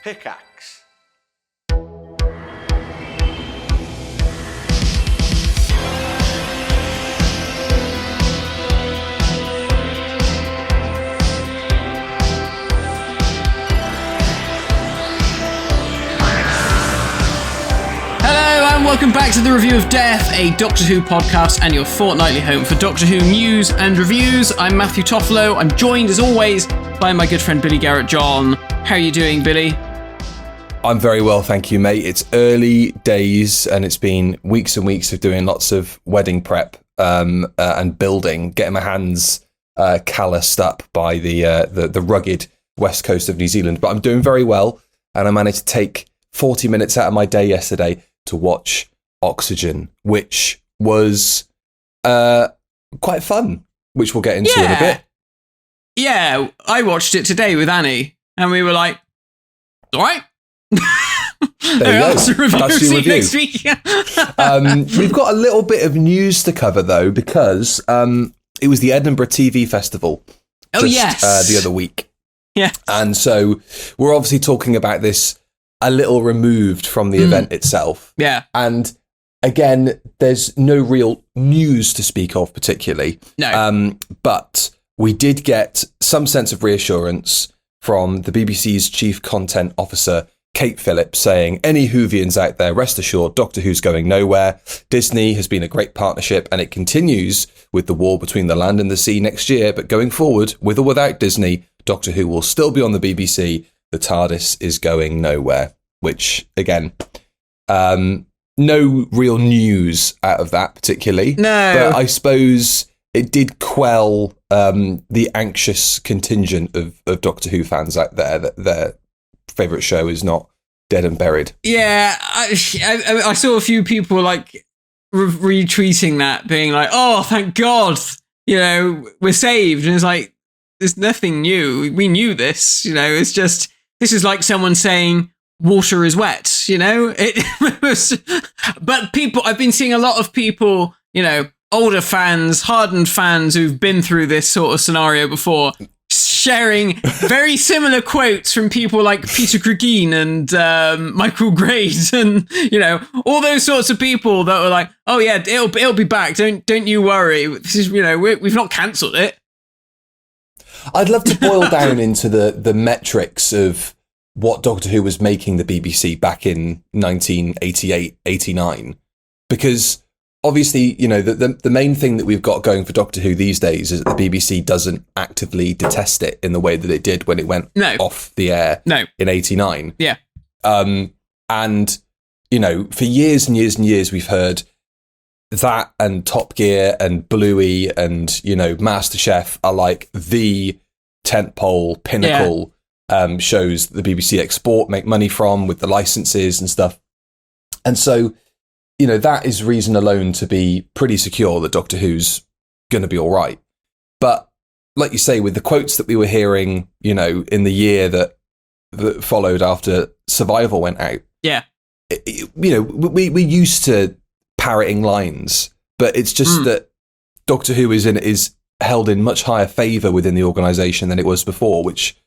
Pickaxe. Hello and welcome back to the Review of Death, a Doctor Who podcast and your fortnightly home for Doctor Who news and reviews. I'm Matthew Toffolo. I'm joined, as always, by my good friend Billy Garratt-John. How are you doing, Billy? I'm very well, thank you, mate. It's early days and it's been weeks and weeks of doing lots of wedding prep and building, getting my hands calloused up by the rugged west coast of New Zealand. But I'm doing very well, and I managed to take 40 minutes out of my day yesterday to watch Oxygen, which was quite fun, which we'll get into in a bit. Yeah, I watched it today with Annie, and we were like, all right. There you go. That's your review. Next week. We've got a little bit of news to cover, though, because it was the Edinburgh TV Festival the other week. Yeah. And so we're obviously talking about this a little removed from the event itself. Yeah. And again, there's no real news to speak of particularly. No. But we did get some sense of reassurance from the BBC's chief content officer, Kate Phillips, saying, any Whovians out there, rest assured, Doctor Who's going nowhere. Disney has been a great partnership and it continues with the war between the land and the sea next year. But going forward, with or without Disney, Doctor Who will still be on the BBC. The TARDIS is going nowhere, which, again, no real news out of that particularly. No. But I suppose it did quell the anxious contingent of Doctor Who fans out there that their favourite show is not dead and buried. Yeah, I saw a few people like retweeting that, being like, oh, thank God, we're saved. And it's like, there's nothing new. We knew this, it's just, this is like someone saying water is wet, It was, but I've been seeing a lot of people, older fans, hardened fans who've been through this sort of scenario before, sharing very similar quotes from people like Peter Capaldi and Michael Grade and, all those sorts of people that were like, oh yeah, it'll be back. Don't you worry. This is, we've not cancelled it. I'd love to boil down into the metrics of what Doctor Who was making the BBC back in 1988, 89, because obviously, the main thing that we've got going for Doctor Who these days is that the BBC doesn't actively detest it in the way that it did when it went off the air in 89. Yeah. And, for years and years and years, we've heard that and Top Gear and Bluey and, MasterChef are like the tentpole pinnacle shows the BBC export, make money from with the licenses and stuff. And so, that is reason alone to be pretty secure that Doctor Who's going to be all right. But like you say, with the quotes that we were hearing, in the year that followed after Survival went out, we used to parroting lines, but it's just that Doctor Who is held in much higher favour within the organisation than it was before, which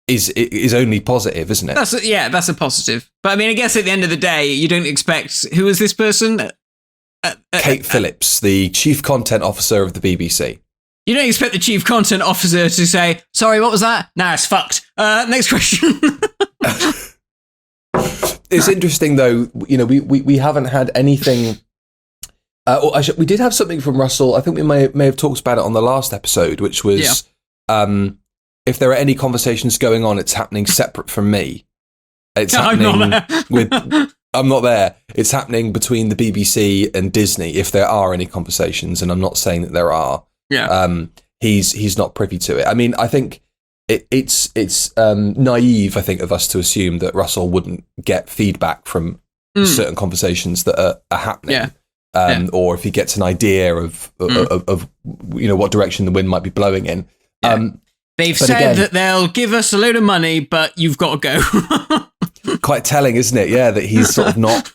is only positive, isn't it? That's a positive. But I mean, I guess at the end of the day, you don't expect, who is this person? Kate Phillips, the chief content officer of the BBC. You don't expect the chief content officer to say, sorry, what was that? Nah, it's fucked. Next question. It's interesting though, we haven't had anything. We did have something from Russell. I think we may have talked about it on the last episode, which was if there are any conversations going on, it's happening separate from me. It's happening I'm not there. It's happening between the BBC and Disney, if there are any conversations, and I'm not saying that there are. Yeah. He's not privy to it. I mean, I think it's naive, I think, of us to assume that Russell wouldn't get feedback from certain conversations that are happening. Yeah. Or if he gets an idea of what direction the wind might be blowing in. They've said that they'll give us a load of money, but you've got to go. Quite telling, isn't it? Yeah, that he's sort of not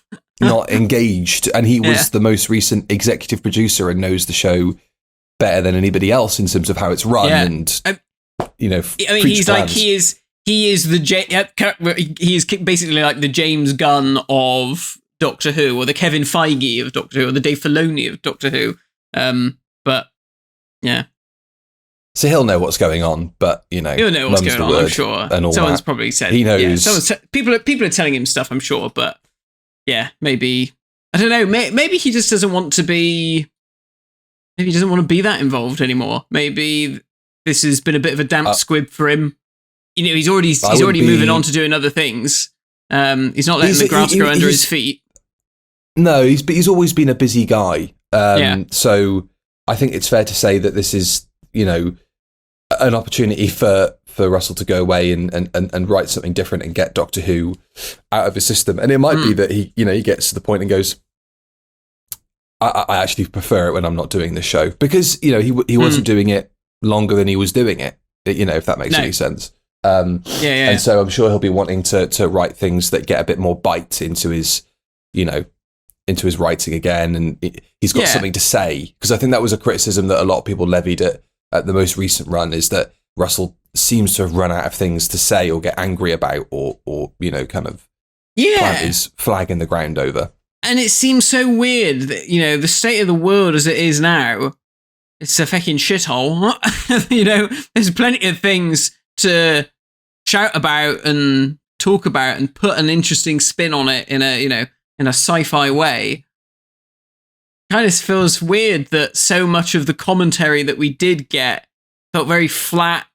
engaged, and he was the most recent executive producer and knows the show better than anybody else in terms of how it's run and I mean, he's plans. he is he is basically like the James Gunn of Doctor Who, or the Kevin Feige of Doctor Who, or the Dave Filoni of Doctor Who. But yeah. So he'll know what's going on, but he'll know what's going on. I'm sure. And all someone's that. probably said he knows. Yeah, people are telling him stuff. I'm sure, but yeah, maybe I don't know. Maybe he just doesn't want to be. Maybe he doesn't want to be that involved anymore. Maybe this has been a bit of a damp squib for him. He's already moving on to doing other things. He's not letting the grass grow under his feet. No, he's always been a busy guy. So I think it's fair to say that this is, an opportunity for Russell to go away and write something different and get Doctor Who out of his system. And it might be that he gets to the point and goes, I actually prefer it when I'm not doing this show, because he wasn't doing it longer than he was doing it. If that makes any sense. And so I'm sure he'll be wanting to write things that get a bit more bite into his writing again, and he's got something to say. Because I think that was a criticism that a lot of people levied at the most recent run, is that Russell seems to have run out of things to say or get angry about, or kind of plant his flag in the ground over. And it seems so weird that, the state of the world as it is now, it's a fucking shithole. There's plenty of things to shout about and talk about and put an interesting spin on it in a sci-fi way. Kind of feels weird that so much of the commentary that we did get felt very flat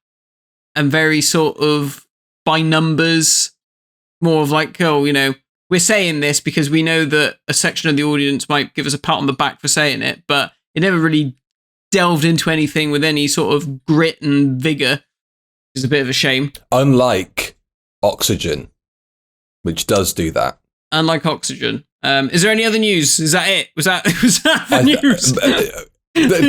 and very sort of by numbers, more of like, we're saying this because we know that a section of the audience might give us a pat on the back for saying it, but it never really delved into anything with any sort of grit and vigor. It's a bit of a shame. Unlike Oxygen, which does do that. Unlike Oxygen. Is there any other news? Is that it? Was that the news?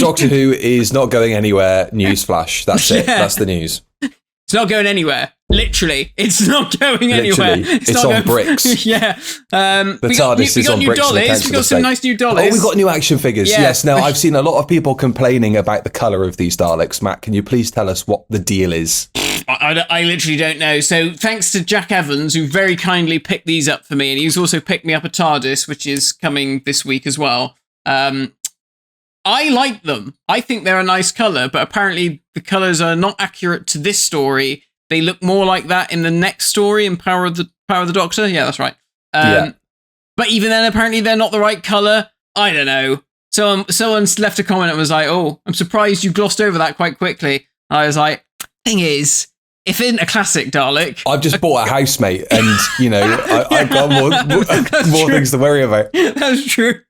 Doctor Who is not going anywhere. Newsflash. That's it. That's the news. It's not going anywhere. Literally, it's not going anywhere. It's on bricks. Yeah. The TARDIS is on bricks. We got some nice new dollies. Oh, we've got new action figures. Yeah. Yes. Now, I've seen a lot of people complaining about the colour of these Daleks. Matt, can you please tell us what the deal is? I literally don't know. So thanks to Jack Evans, who very kindly picked these up for me, and he's also picked me up a TARDIS, which is coming this week as well. I like them. I think they're a nice colour, but apparently the colours are not accurate to this story. They look more like that in the next story in Power of the Doctor. Yeah, that's right. But even then, apparently they're not the right colour. I don't know. So someone's left a comment and was like, "Oh, I'm surprised you glossed over that quite quickly." I was like, "Thing is, if in a classic Dalek, I've just bought a housemate, and I've got more things to worry about." That's true.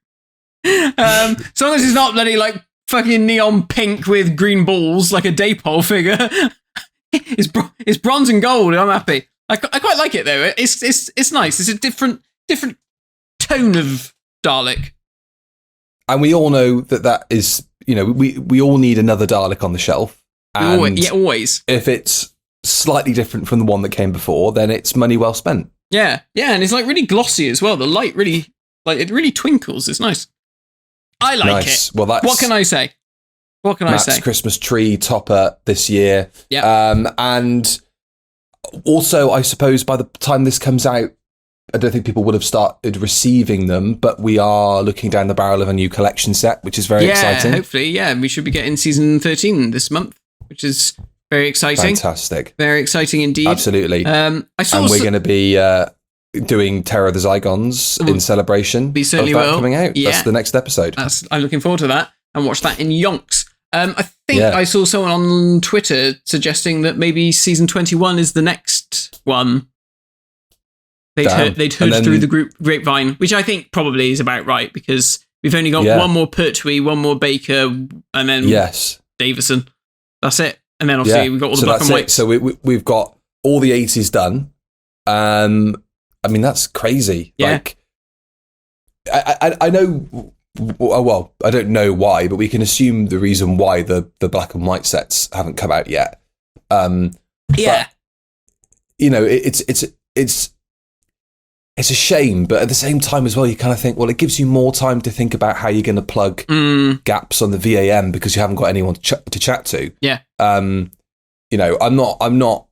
As long as it's not bloody like fucking neon pink with green balls like a Daypole figure. It's bronze and gold, and I'm happy. I quite like it though. It's nice. It's a different tone of Dalek. And we all know that is, we all need another Dalek on the shelf. And always. If it's slightly different from the one that came before, then it's money well spent. Yeah, and it's like really glossy as well. The light really, it really twinkles. It's nice. I like it. Well, that's... What can I say? Matt's Christmas tree topper this year. Yeah. And also, I suppose by the time this comes out, I don't think people would have started receiving them, but we are looking down the barrel of a new collection set, which is very exciting. Hopefully, we should be getting season 13 this month, which is very exciting. Fantastic. Very exciting indeed. Absolutely. And we're going to be doing Terror of the Zygons in celebration. We certainly of that will. Coming out. Yeah. That's the next episode. I'm looking forward to that and watch that in yonks. I think I saw someone on Twitter suggesting that maybe season 21 is the next one. They'd heard through the grapevine, which I think probably is about right, because we've only got one more Pertwee, one more Baker, and then Davison. That's it. And then obviously we've got all the black and whites. So we've got all the 80s done. I mean, that's crazy. Yeah. Like, I know... Well, I don't know why, but we can assume the reason why the black and white sets haven't come out yet. But, it's a shame, but at the same time as well, you kind of think, well, it gives you more time to think about how you're going to plug gaps on the VAM because you haven't got anyone to chat to. Yeah. I'm not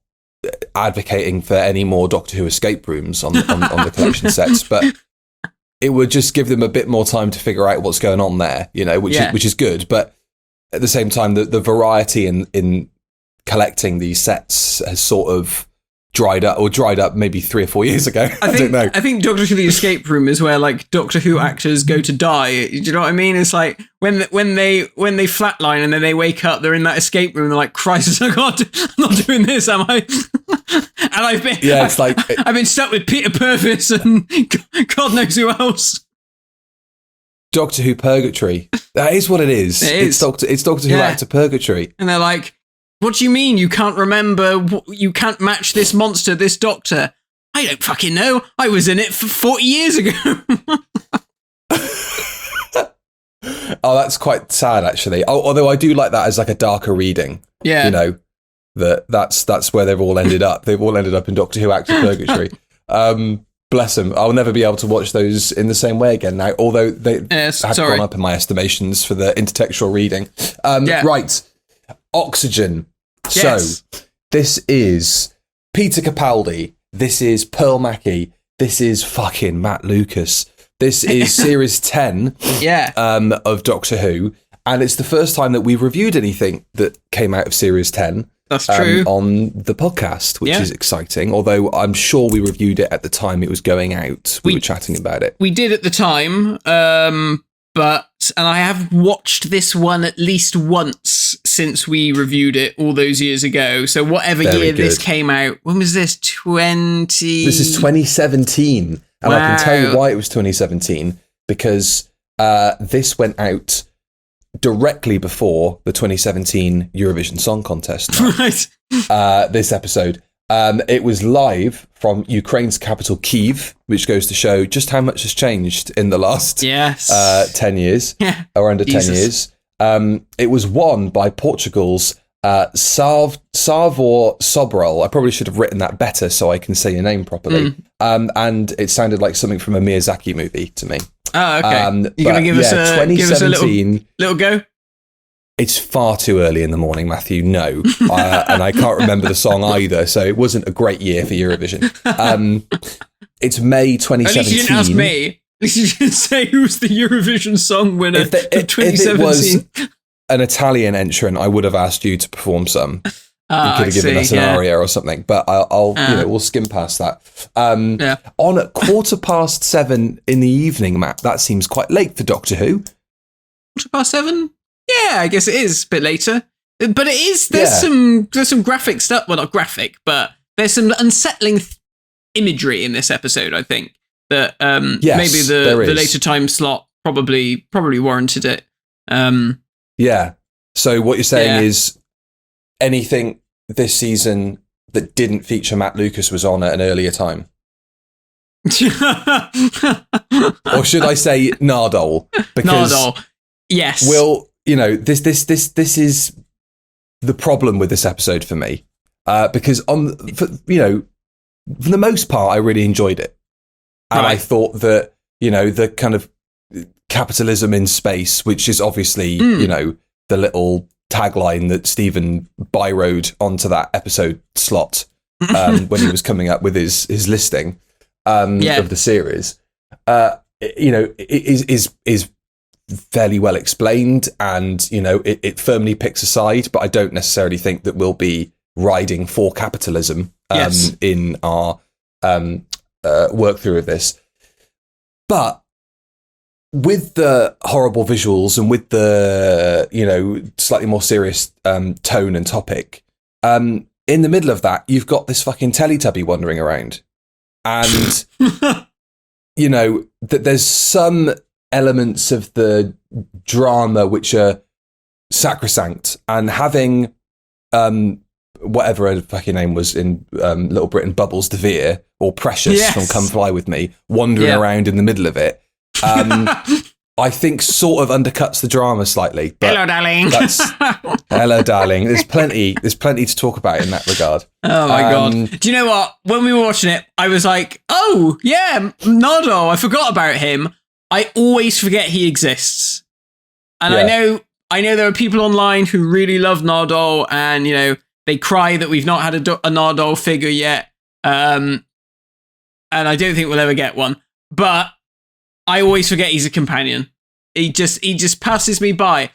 advocating for any more Doctor Who escape rooms on the collection sets, but it would just give them a bit more time to figure out what's going on there, which is good. But at the same time, the variety in collecting these sets has sort of dried up maybe 3 or 4 years ago. I don't know. I think Doctor Who the Escape Room is where like Doctor Who actors go to die. Do you know what I mean? It's like when they flatline and then they wake up, they're in that escape room. They're like, Christ, I'm not doing this, am I? And I've been stuck with Peter Purvis and God knows who else. Doctor Who Purgatory. That is what it is. It's Doctor Who actor Purgatory. And they're like, what do you mean you can't remember? You can't match this monster, this Doctor? I don't fucking know. I was in it for 40 years ago. Oh, that's quite sad, actually. Although I do like that as like a darker reading. Yeah. That's where they've all ended up. They've all ended up in Doctor Who actor Purgatory. Bless them. I'll never be able to watch those in the same way again now, although they have gone up in my estimations for the intertextual reading. Right. Oxygen. Yes. So, this is Peter Capaldi. This is Pearl Mackie. This is fucking Matt Lucas. This is series 10 of Doctor Who. And it's the first time that we've reviewed anything that came out of series 10. That's true. On the podcast, which is exciting. Although I'm sure we reviewed it at the time it was going out. We were chatting about it. We did at the time. And I have watched this one at least once since we reviewed it all those years ago. So whatever year this came out, when was this? This is 2017. And I can tell you why it was 2017, because this went out directly before the 2017 Eurovision Song Contest. Right. This episode. It was live from Ukraine's capital, Kyiv, which goes to show just how much has changed in the last 10 years, or under 10 years. It was won by Portugal's Savor Sobral. I probably should have written that better so I can say your name properly. And it sounded like something from a Miyazaki movie to me. Oh, okay. You're going to give us a little go? It's far too early in the morning, Matthew. No. And I can't remember the song either, so it wasn't a great year for Eurovision. It's May 2017. At least you didn't ask me. At least you didn't say who's the Eurovision song winner of 2017. If it was an Italian entrant, I would have asked you to perform some. You could have given us an aria or something, but we'll skim past that. On at 7:15 in the evening, Matt, that seems quite late for Doctor Who. 7:15? Yeah, I guess it is a bit later. But it is, there's some graphic stuff. Well, not graphic, but there's some unsettling imagery in this episode, I think. That maybe the later time slot probably warranted it. Yeah. So what you're saying is anything this season that didn't feature Matt Lucas was on at an earlier time? Or should I say Nardole? Because Nardole. Yes. This is the problem with this episode for me. Because for the most part, I really enjoyed it. And I thought that, the kind of capitalism in space, which is obviously, the little tagline that Stephen byroed onto that episode slot when he was coming up with his listing of the series, is fairly well explained, and it firmly picks a side, but I don't necessarily think that we'll be riding for capitalism in our work through of this. But with the horrible visuals and with the slightly more serious tone and topic, in the middle of that you've got this fucking Teletubby wandering around, and that there's some elements of the drama which are sacrosanct, and having whatever her fucking name was in Little Britain, Bubbles DeVere or Precious from Come Fly With Me, wandering around in the middle of it, I think sort of undercuts the drama slightly. But hello, darling. Hello, darling. There's plenty to talk about in that regard. Oh my god! Do you know what? When we were watching it, I was like, "Oh yeah, Nardole. I forgot about him. I always forget he exists." And I know there are people online who really love Nardole, and They cry that we've not had a Nardole figure yet. And I don't think we'll ever get one. But I always forget he's a companion. He just passes me by.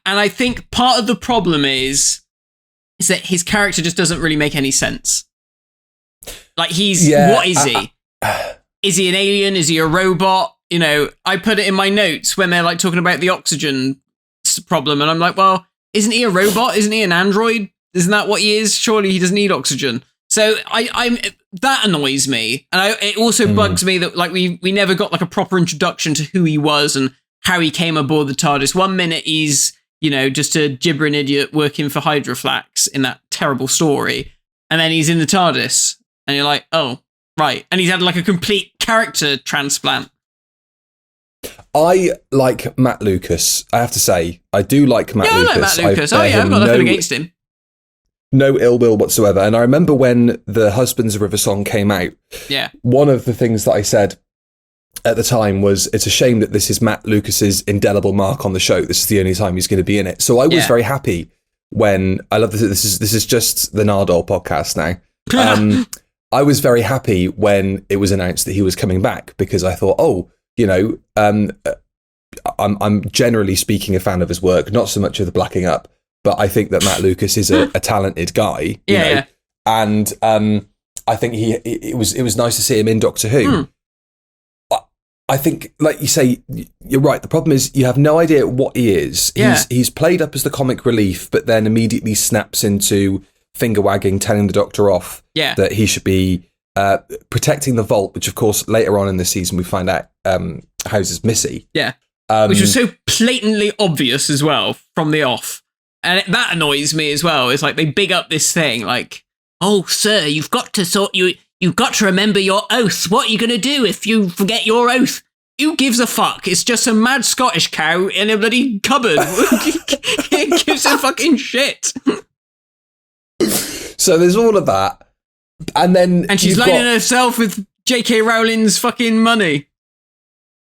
And I think part of the problem is that his character just doesn't really make any sense. Like, what is he? Is he an alien? Is he a robot? You know, I put it in my notes when they're like talking about the oxygen problem. And I'm like, well, isn't he a robot? Isn't he an android? Isn't that what he is? Surely he doesn't need oxygen. So that annoys me. And it also bugs me that like we never got like a proper introduction to who he was and how he came aboard the TARDIS. 1 minute he's, you know, just a gibbering idiot working for Hydroflax in that terrible story. And then he's in the TARDIS. And you're like, oh, right. And he's had like a complete character transplant. I like Matt Lucas. I have to say, I do like Matt Lucas. I like Matt Lucas. I've got nothing against him. No ill will whatsoever. And I remember when the Husbands of River song came out, one of the things that I said at the time was, it's a shame that this is Matt Lucas's indelible mark on the show. This is the only time he's going to be in it. So I was very happy when, I love this. This is just the Nardole podcast now. I was very happy when it was announced that he was coming back, because I thought, oh, you know, I'm generally speaking a fan of his work, not so much of the blacking up, but I think that Matt Lucas is a talented guy, you know? And I think it was nice to see him in Doctor Who. I think, like you say, you're right. The problem is you have no idea what he is. He's played up as the comic relief, but then immediately snaps into finger wagging, telling the Doctor off that he should be protecting the vault, which of course later on in the season we find out houses Missy. Which was so blatantly obvious as well from the off. And that annoys me as well. It's like they big up this thing like, oh, sir, you've got to remember your oath. What are you going to do if you forget your oath? Who gives a fuck? It's just a mad Scottish cow in a bloody cupboard. It gives a fucking shit. So there's all of that. And she's lining herself with J.K. Rowling's fucking money.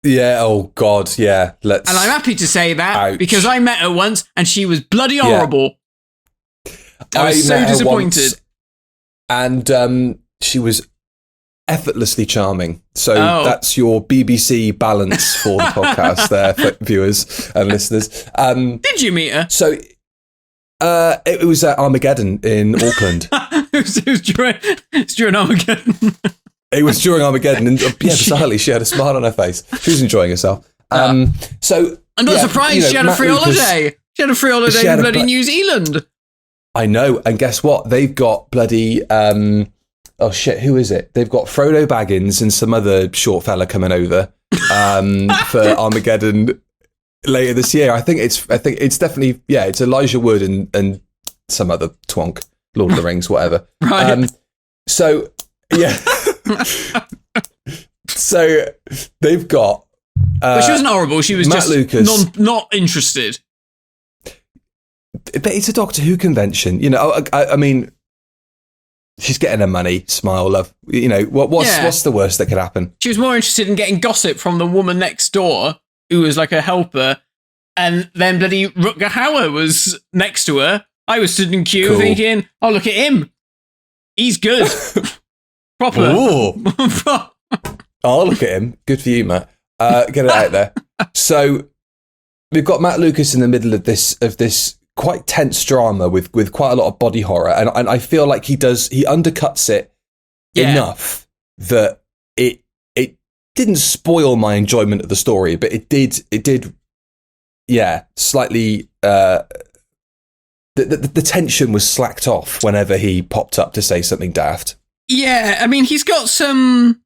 Yeah, oh God, yeah. And I'm happy to say that because I met her once and she was bloody horrible. I was so disappointed. And she was effortlessly charming. So that's your BBC balance for the podcast there, for viewers and listeners. Did you meet her? So it was at Armageddon in Auckland. it was during Armageddon. It was during Armageddon, and bizarrely, she had a smile on her face. She was enjoying herself. So I'm not surprised she had a free holiday. She had a free holiday in bloody New Zealand. I know, and guess what? They've got bloody oh shit, who is it? They've got Frodo Baggins and some other short fella coming over for Armageddon later this year. I think it's definitely it's Elijah Wood and some other twonk, Lord of the Rings, whatever. Right. So yeah. So they've got but she wasn't horrible, she was Matt just Lucas. not interested. But it's a Doctor Who convention, you know. I mean, she's getting her money, smile, love. You know, what's the worst that could happen? She was more interested in getting gossip from the woman next door, who was like a helper, and then bloody Rutger Hauer was next to her. I was stood in queue thinking, oh, look at him. He's good. Proper. Oh, look at him. Good for you, Matt. Get it out there. So we've got Matt Lucas in the middle of this quite tense drama with quite a lot of body horror, and I feel like he undercuts it enough that it didn't spoil my enjoyment of the story, but it did slightly the tension was slacked off whenever he popped up to say something daft. Yeah, I mean, he's got some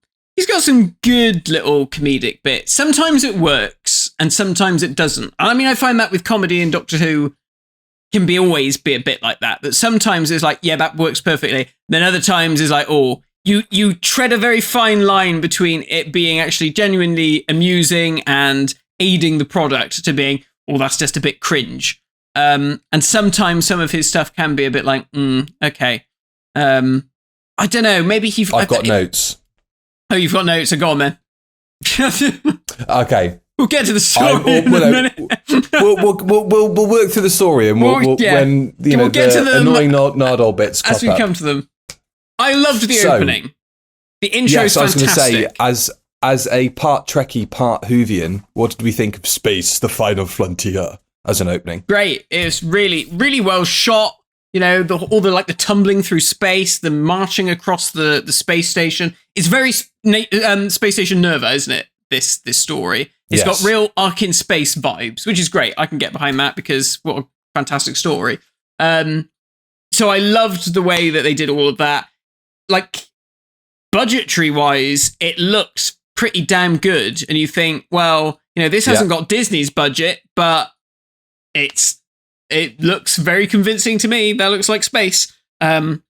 good little comedic bits. Sometimes it works, and sometimes it doesn't. I mean, I find that with comedy in Doctor Who can always be a bit like that. That sometimes it's like, yeah, that works perfectly. Then other times it's like, oh, you tread a very fine line between it being actually genuinely amusing and aiding the product to being, oh, that's just a bit cringe. And sometimes some of his stuff can be a bit like, okay. I don't know. Maybe I've got notes. Oh, you've got notes. So go on, then. Okay. We'll get to the story in a minute. We'll work through the story, and when we'll get to the annoying Nardole bits as we come to them. I loved the opening. The intro is fantastic. I was going to say, as a part Trekkie, part Whovian, what did we think of Space, the Final Frontier, as an opening? Great. It's really, really well shot. You know, all the tumbling through space, the marching across the space station. It's very Space Station Nerva, isn't it? This story. It's got real Ark in Space vibes, which is great. I can get behind that because what a fantastic story. So I loved the way that they did all of that. Like, budgetary wise, it looks pretty damn good. And you think, well, you know, this hasn't got Disney's budget, but it looks very convincing to me. That looks like space. And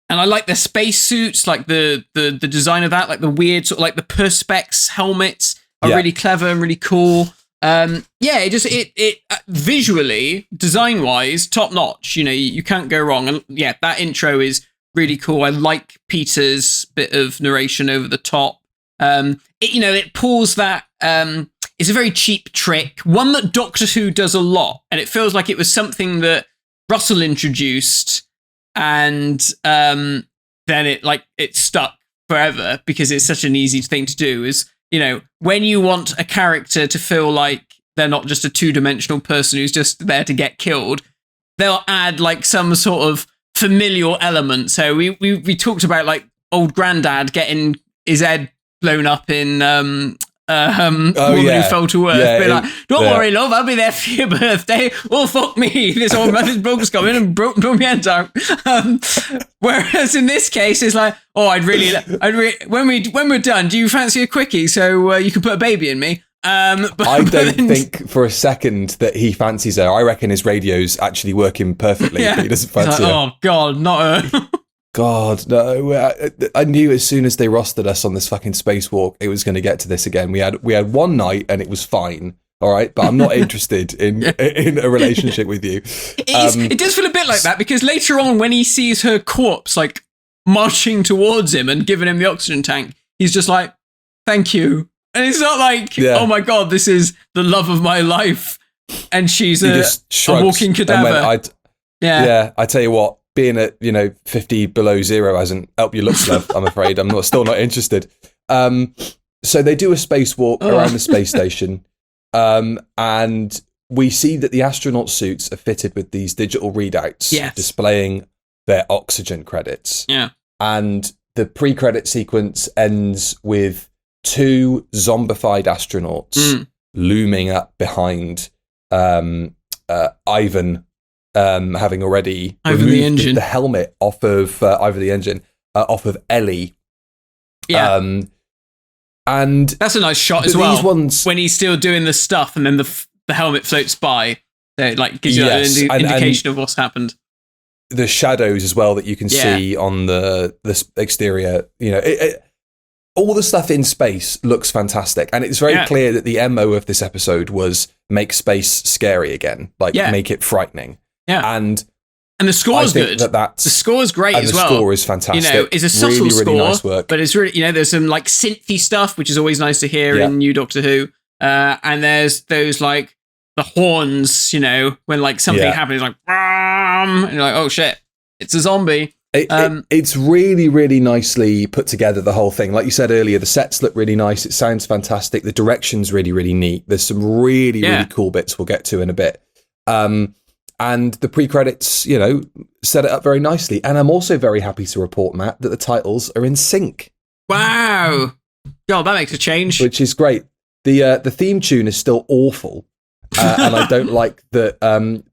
I like the space suits, like the design of that, like the weird sort of like the Perspex helmets are really clever and really cool. It visually, design wise, top notch. You know, you can't go wrong. And that intro is really cool. I like Peter's bit of narration over the top. It pulls that. It's a very cheap trick, one that Doctor Who does a lot, and it feels like it was something that Russell introduced, and then it stuck forever because it's such an easy thing to do. Is, you know, when you want a character to feel like they're not just a two-dimensional person who's just there to get killed, they'll add like some sort of familial element. So we talked about like old granddad getting his head blown up in Woman Who Fell to Earth. Like, don't worry, love, I'll be there for your birthday. Oh, fuck me, this old mother's bloke's coming and broke my head out. Whereas in this case, it's like, oh, I'd really when we're done, do you fancy a quickie so you can put a baby in me? I don't think for a second that he fancies her. I reckon his radio's actually working perfectly. But he doesn't fancy her. Oh God, not her. God, no. I knew as soon as they rostered us on this fucking spacewalk, it was going to get to this again. We had one night and it was fine. All right, but I'm not interested in a relationship with you. It does feel a bit like that because later on, when he sees her corpse like marching towards him and giving him the oxygen tank, he's just like, "Thank you." And it's not like, "Oh my God, this is the love of my life," and she's a walking cadaver. I tell you what. Being at 50 below zero hasn't helped your looks, love. I'm afraid I'm still not interested. So they do a spacewalk around the space station, and we see that the astronaut suits are fitted with these digital readouts displaying their oxygen credits. Yeah, and the pre-credit sequence ends with two zombified astronauts looming up behind Ivan. Having already removed the helmet off of off of Ellie. Yeah. And that's a nice shot as well. When he's still doing the stuff and then the helmet floats by, it like gives you an indication of what's happened. The shadows as well that you can see on the exterior, all the stuff in space looks fantastic. And it's very clear that the MO of this episode was make space scary again, make it frightening. Yeah, and the score's good. The score's great as well. The score is fantastic. It's a subtle score, really nice work. But it's really, there's some like synthy stuff, which is always nice to hear in New Doctor Who. And there's those like the horns, when like something happens, like, and you're like, oh shit, it's a zombie. It's really, really nicely put together, the whole thing. Like you said earlier, the sets look really nice. It sounds fantastic. The direction's really, really neat. There's some really, really cool bits we'll get to in a bit. And the pre-credits, set it up very nicely. And I'm also very happy to report, Matt, that the titles are in sync. Wow. God, that makes a change. Which is great. The theme tune is still awful. And I don't like that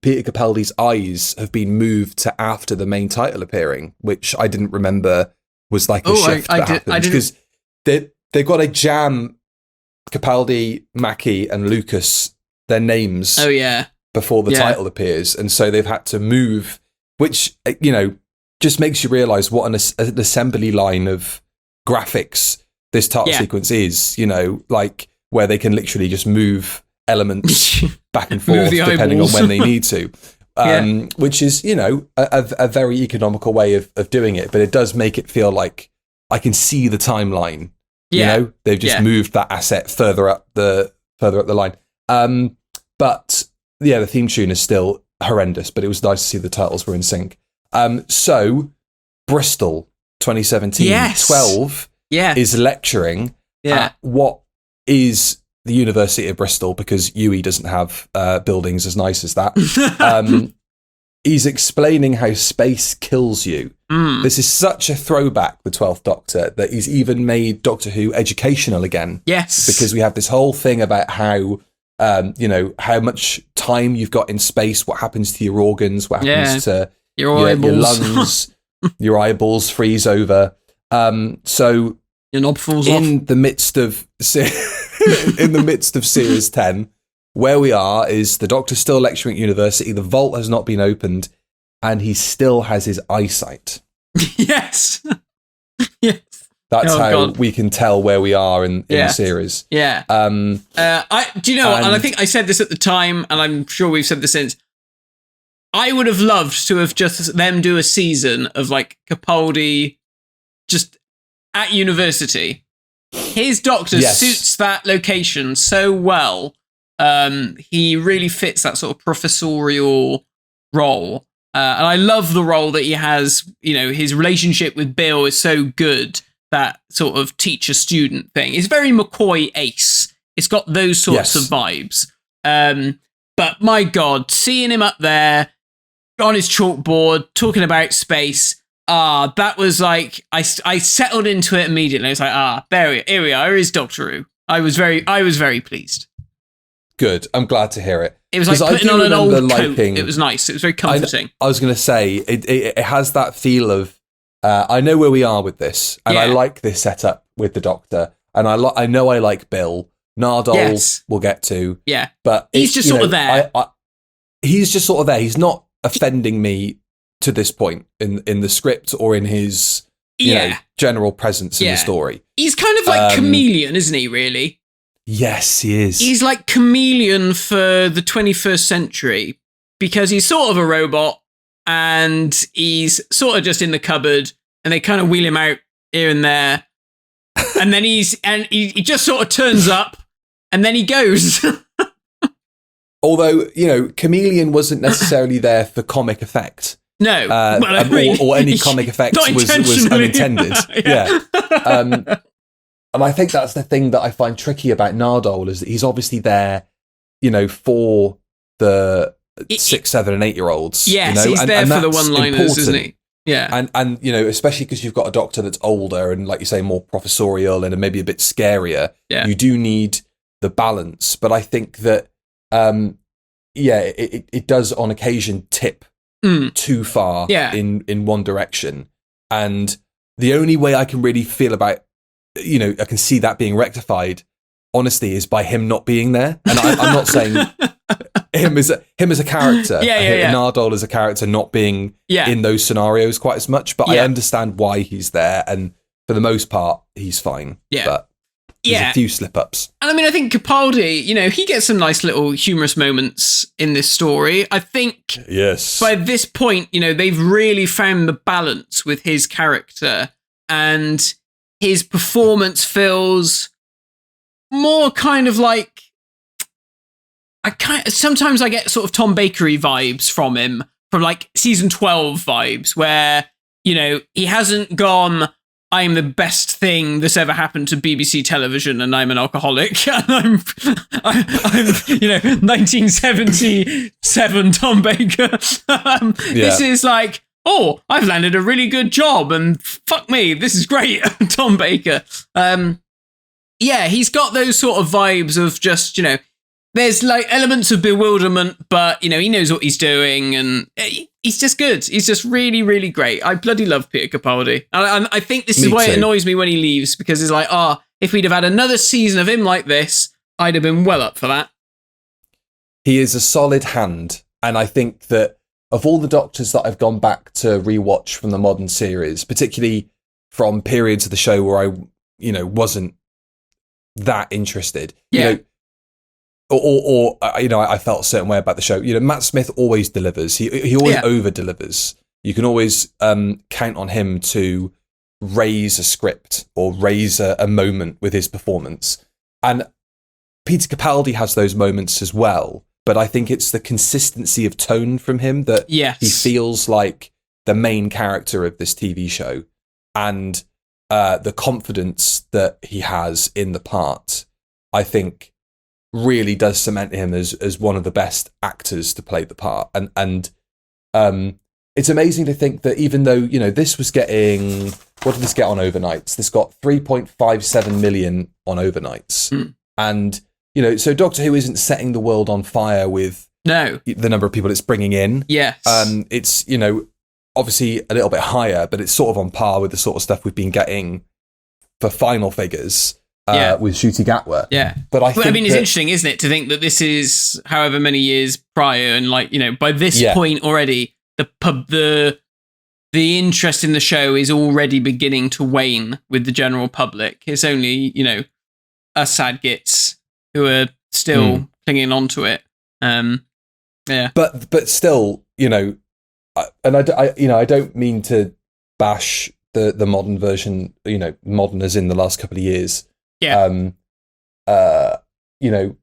Peter Capaldi's eyes have been moved to after the main title appearing, which I didn't remember was like a shift that happened. Because they've got to jam Capaldi, Mackie, and Lucas, their names. Oh, yeah. Before the title appears, and so they've had to move, which just makes you realise what an assembly line of graphics this title sequence is. Like where they can literally just move elements back and forth depending on when they need to, which is a very economical way of doing it. But it does make it feel like I can see the timeline. They've just moved that asset further up the further up the line. But yeah, the theme tune is still horrendous, but it was nice to see the titles were in sync. So Bristol 2017, Yes. 12 is lecturing at what is the University of Bristol, because UWE doesn't have buildings as nice as that. He's explaining how space kills you. This is such a throwback, the 12th Doctor, that he's even made Doctor Who educational again. Yes. Because we have this whole thing about how, how much time you've got in space, what happens to your organs, what happens to your your lungs, your eyeballs freeze over. So your knob falls off. in the midst of Series 10, where we are is the Doctor's still lecturing at university, the vault has not been opened, and he still has his eyesight. Yes. Yes. That's how we can tell where we are in the series. Yeah. Do you know what? And I think I said this at the time, and I'm sure we've said this since. I would have loved to have just them do a season of like Capaldi just at university. His Doctor suits that location so well. He really fits that sort of professorial role. And I love the role that he has. You know, his relationship with Bill is so good. That sort of teacher-student thing. It's very McCoy Ace. It's got those sorts of vibes. But my God, seeing him up there on his chalkboard talking about space, that was like I settled into it immediately. It's like, here we are. Here's Doctor Who. I was very pleased. Good. I'm glad to hear it. It was like putting on an old coat. It was nice. It was very comforting. I was going to say it has that feel of. I know where we are with this, and I like this setup with the Doctor, and I know I like Bill. Nardole we'll get to. Yeah. But he's just sort of there. He's just sort of there. He's not offending me to this point in the script or in his general presence in the story. He's kind of like chameleon, isn't he, really? Yes, he is. He's like chameleon for the 21st century because he's sort of a robot and he's sort of just in the cupboard and they kind of wheel him out here and there. And then he just sort of turns up and then he goes. Although, chameleon wasn't necessarily there for comic effect. No. Or any comic effect was unintended. Yeah. And I think that's the thing that I find tricky about Nardole is that he's obviously there, for the 6, 7, and 8-year-olds. Yes, he's there for the one-liners, isn't he? Yeah. And especially because you've got a Doctor that's older and, like you say, more professorial and maybe a bit scarier, you do need the balance. But I think that, it does on occasion tip too far in one direction. And the only way I can really feel about, I can see that being rectified, honestly, is by him not being there. And I'm not saying him as a character. Nardole as a character not being in those scenarios quite as much, but I understand why he's there, and for the most part, he's fine. Yeah. But there's a few slip-ups. And I mean, I think Capaldi, he gets some nice little humorous moments in this story. I think by this point, they've really found the balance with his character, and his performance feels more kind of like sometimes I get sort of Tom Bakery vibes from him, from like season 12 vibes, where he hasn't gone, I'm the best thing that's ever happened to BBC television and I'm an alcoholic and I'm 1977 Tom Baker. This is like, I've landed a really good job and fuck me, this is great. Tom Baker. He's got those sort of vibes of just, there's like elements of bewilderment, but he knows what he's doing and he's just good. He's just really, really great. I bloody love Peter Capaldi. And I think this is why it annoys me when he leaves, because it's like, if we'd have had another season of him like this, I'd have been well up for that. He is a solid hand. And I think that of all the Doctors that I've gone back to rewatch from the modern series, particularly from periods of the show where I, wasn't that interested, or I felt a certain way about the show. Matt Smith always delivers. He always over delivers. You can always count on him to raise a script or raise a moment with his performance. And Peter Capaldi has those moments as well, but I think it's the consistency of tone from him that he feels like the main character of this TV show, and the confidence that he has in the part, I think, really does cement him as one of the best actors to play the part. And it's amazing to think that even though, this was getting, what did this get on overnights? This got 3.57 million on overnights. And, so Doctor Who isn't setting the world on fire with the number of people it's bringing in. Yes. It's, obviously a little bit higher, but it's sort of on par with the sort of stuff we've been getting for final figures with Ncuti Gatwa. Yeah. But I think it's interesting, isn't it, to think that this is however many years prior, and by this point already, the interest in the show is already beginning to wane with the general public. It's only, us sad gits who are still clinging on to it. But still, and I don't mean to bash the modern version, modern as in the last couple of years,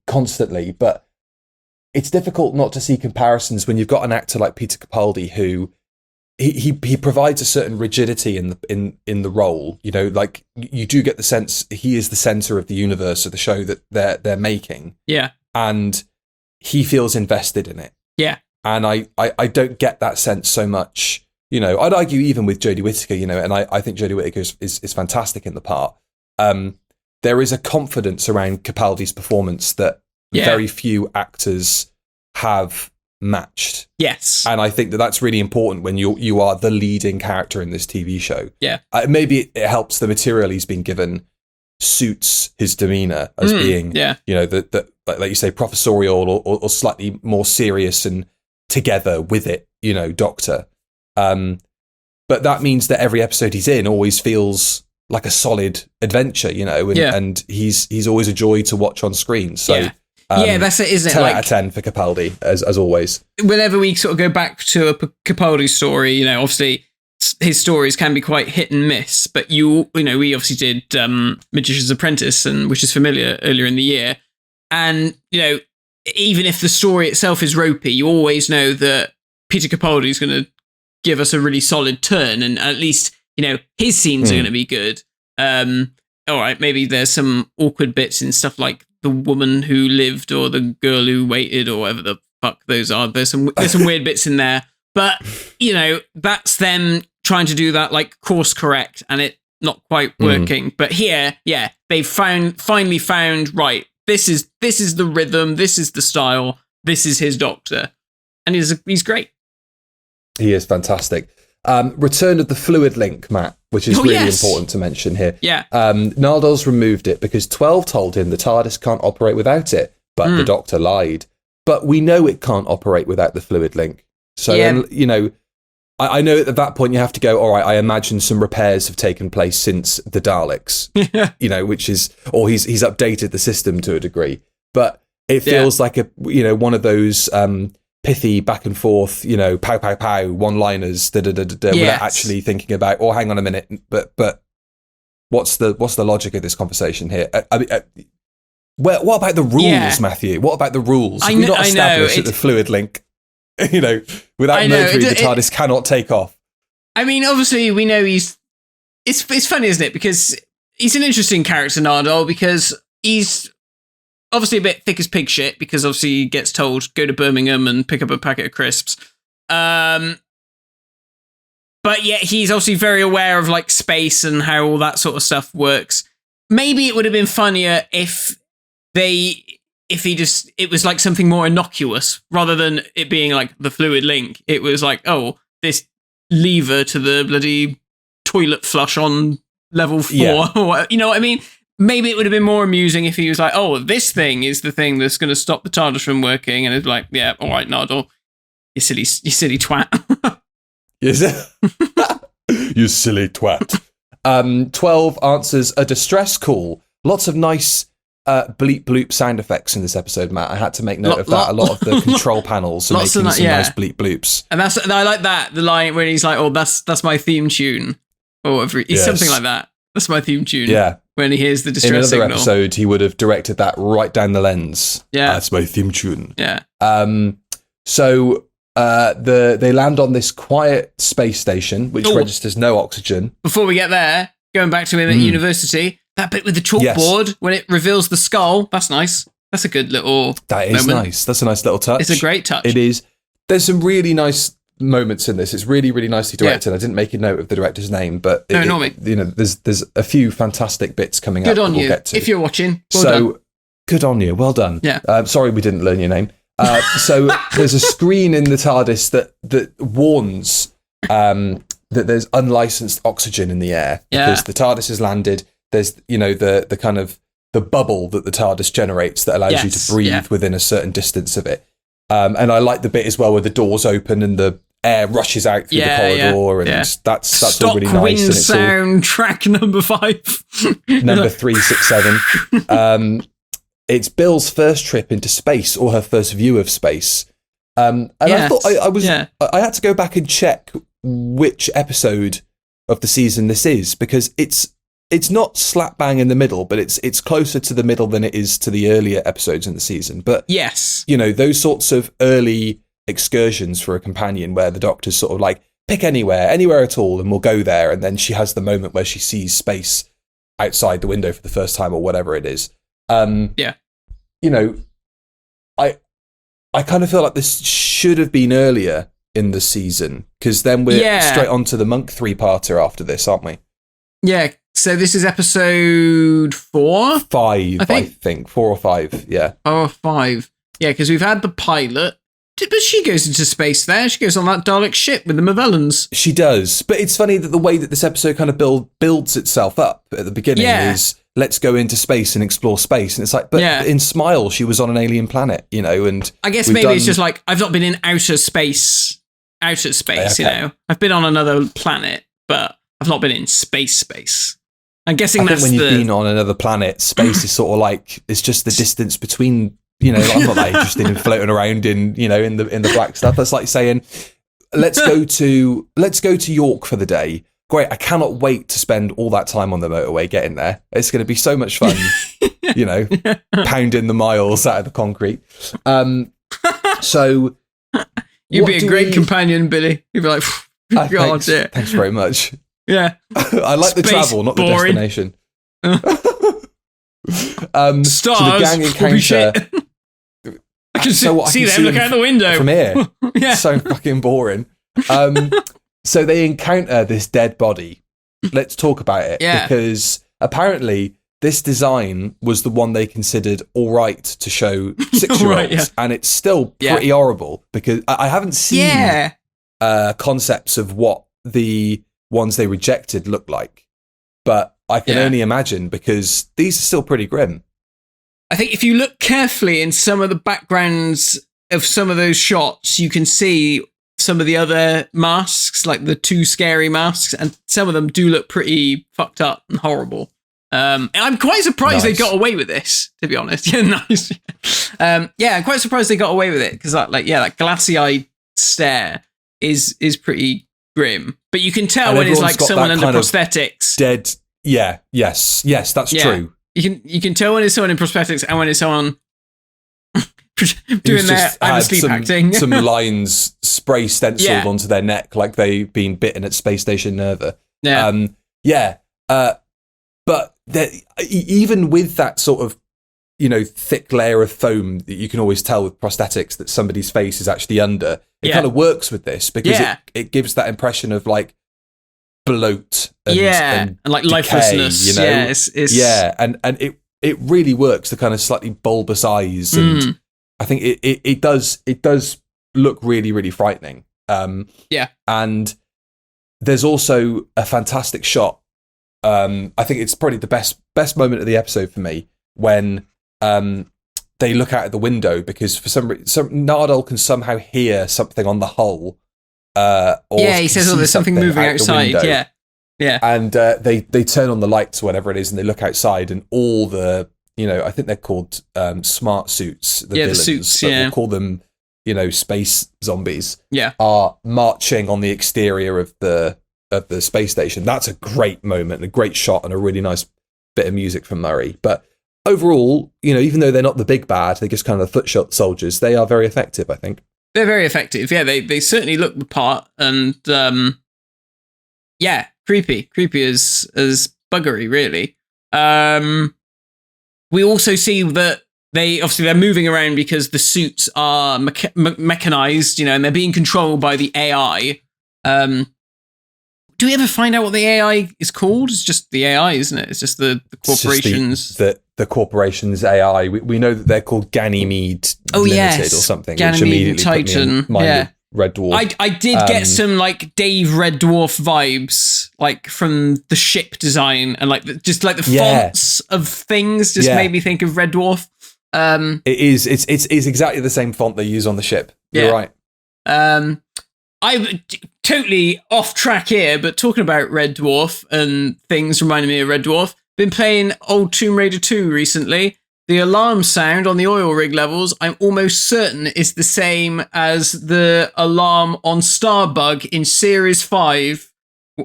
constantly, but it's difficult not to see comparisons when you've got an actor like Peter Capaldi who he provides a certain rigidity in the role. Like you do get the sense he is the center of the universe of the show that they're making. Yeah, and he feels invested in it. Yeah. And I don't get that sense so much. I'd argue even with Jodie Whittaker, and I think Jodie Whittaker is fantastic in the part. There is a confidence around Capaldi's performance that very few actors have matched. Yes. And I think that that's really important when you are the leading character in this TV show. Yeah. Maybe it helps the material he's been given suits his demeanor as being, the like you say, professorial or slightly more serious and together with it, Doctor. But that means that every episode he's in always feels like a solid adventure, and he's always a joy to watch on screen. So that's it, isn't it? 10 out of 10 for Capaldi, as always. Whenever we sort of go back to a Capaldi story, obviously his stories can be quite hit and miss, but we obviously did Magician's Apprentice, which is familiar earlier in the year. And, even if the story itself is ropey, you always know that Peter Capaldi is going to give us a really solid turn, and at least, his scenes are going to be good. All right, maybe there's some awkward bits and stuff like the woman who lived or the girl who waited or whatever the fuck those are. There's some weird bits in there, but, that's them trying to do that like course correct and it not quite working. But here, they've finally found, right, this is the rhythm, this is the style, this is his Doctor, and he's great. He is fantastic. Return of the fluid link, Matt, which is really important to mention here. Yeah. Nardole's removed it because 12 told him the TARDIS can't operate without it, but the Doctor lied. But we know it can't operate without the fluid link. So, I know at that point you have to go, all right, I imagine some repairs have taken place since the Daleks, which is, or he's updated the system to a degree. But it feels like one of those pithy back and forth, pow, pow, pow, one-liners, without actually thinking about, hang on a minute, but what's the logic of this conversation here? What about the rules, Matthew? What about the rules? Have we not established that the fluid link, without Mercury, the TARDIS cannot take off? I mean, obviously, we know it's funny, isn't it? Because he's an interesting character, Nardole, because he's obviously a bit thick as pig shit, because obviously he gets told, go to Birmingham and pick up a packet of crisps. But yet he's obviously very aware of like space and how all that sort of stuff works. Maybe it would have been funnier if it was like something more innocuous rather than it being like the fluid link. It was like, this lever to the bloody toilet flush on level 4. Yeah. You know what I mean? Maybe it would have been more amusing if he was like, this thing is the thing that's going to stop the TARDIS from working. And it's like, yeah, all right, Nardole, you silly twat. Yes. You silly twat. 12 answers a distress call. Lots of nice bleep bloop sound effects in this episode, Matt. I had to make note of that. A lot of the control panels are making some nice bleep bloops. And I like that, the line where he's like, that's my theme tune. Or something like that. That's my theme tune. Yeah. When he hears the In distress another signal. episode, he would have directed that right down the lens. Yeah. That's my theme tune. Yeah. So they land on this quiet space station, which registers no oxygen. Before we get there, going back to him at university, that bit with the chalkboard when it reveals the skull, that's nice. That's a good little That is moment. nice. That's a nice little touch. It's a great touch. It is. There's some really nice moments in this. It's really, really nicely directed. I didn't make a note of the director's name, but there's a few fantastic bits coming up. Good on we'll you. get to. If you're watching, well done. Good on you. Well done. Yeah. Sorry we didn't learn your name. So there's a screen in the TARDIS that warns that there's unlicensed oxygen in the air because the TARDIS has landed. There's the kind of the bubble that the TARDIS generates that allows you to breathe within a certain distance of it. And I like the bit as well where the doors open and the air rushes out through the corridor, and that's all really nice. Wind and it's sound track number 5, number 367. It's Bill's first trip into space, or her first view of space. And I thought I had to go back and check which episode of the season this is, because it's not slap bang in the middle, but it's closer to the middle than it is to the earlier episodes in the season. But yes, those sorts of early excursions for a companion where the Doctor's sort of like, pick anywhere at all, and we'll go there. And then she has the moment where she sees space outside the window for the first time, or whatever it is. I kind of feel like this should have been earlier in the season, because then we're straight on to the Monk 3-parter after this, aren't we? Yeah. So this is episode 4? 5, I think. 4 or 5, yeah. Oh, 5. Yeah, because we've had the pilot. But she goes into space there. She goes on that Dalek ship with the Mavellans. She does. But it's funny that the way that this episode kind of builds itself up at the beginning is, let's go into space and explore space. And it's like, but in Smile, she was on an alien planet, and I guess maybe it's just like, I've not been in outer space, okay. I've been on another planet, but I've not been in space. I'm guessing I think when you've been on another planet, space is sort of like, it's just the distance between, I'm not that interested in floating around in the black stuff. That's like saying, let's go to York for the day. Great, I cannot wait to spend all that time on the motorway getting there. It's going to be so much fun, pounding the miles out of the concrete. So you'd be a great companion, Billy. You'd be like, God, thanks very much. Yeah, I like the travel, not boring. The destination. Stars, so the gang encounter. I can see them look out the window from here. So fucking boring. So they encounter this dead body. Let's talk about it, because apparently this design was the one they considered all right to show 6-year-olds, and it's still pretty horrible, because I haven't seen concepts of what the ones they rejected look like, but I can only imagine, because these are still pretty grim. I think if you look carefully in some of the backgrounds of some of those shots, you can see some of the other masks, like the 2 scary masks, and some of them do look pretty fucked up and horrible. And I'm quite surprised they got away with this, to be honest. Yeah, nice. I'm quite surprised they got away with it, because that glassy-eyed stare is pretty grim. But you can tell when it's like someone under prosthetics. Dead. Yeah. Yes, that's true. You can tell when it's someone in prosthetics and when it's someone doing their sleep acting. Some lines spray stenciled onto their neck like they've been bitten at Space Station Nerva. But even with that sort of thick layer of foam that you can always tell with prosthetics that somebody's face is actually under, it kind of works with this, because it gives that impression of like bloat and like decay, lifelessness. And it really works, the kind of slightly bulbous eyes, and I think it does look really, really frightening. And there's also a fantastic shot. I think it's probably the best moment of the episode for me, when they look out of the window, because for some reason Nardole can somehow hear something on the hull. He says, there's something moving outside. And they turn on the lights or whatever it is, and they look outside, and all the, I think they're called smart suits, the villains, the suits, but we'll call them, space zombies, are marching on the exterior of the the space station. That's a great moment, a great shot, and a really nice bit of music from Murray. But overall, even though they're not the big bad, they're just kind of the foot soldiers. They are very effective, I think. They're very effective. Yeah, they certainly look the part, and creepy as buggery, really. We also see that they're moving around because the suits are mechanized, and they're being controlled by the AI. Do we ever find out what the AI is called? It's just the AI, isn't it? It's just the corporations. The corporation's AI. We know that they're called Ganymede Limited or something. Ganymede, which immediately Titan. Put me in mind of Red Dwarf. I did get some like Dave Red Dwarf vibes, like from the ship design and like the fonts of things just made me think of Red Dwarf. It is. It's exactly the same font they use on the ship. You're right. I'm totally off track here, but talking about Red Dwarf and things reminding me of Red Dwarf. Been playing old Tomb Raider 2 recently. The alarm sound on the oil rig levels, I'm almost certain, is the same as the alarm on Starbug in Series 5,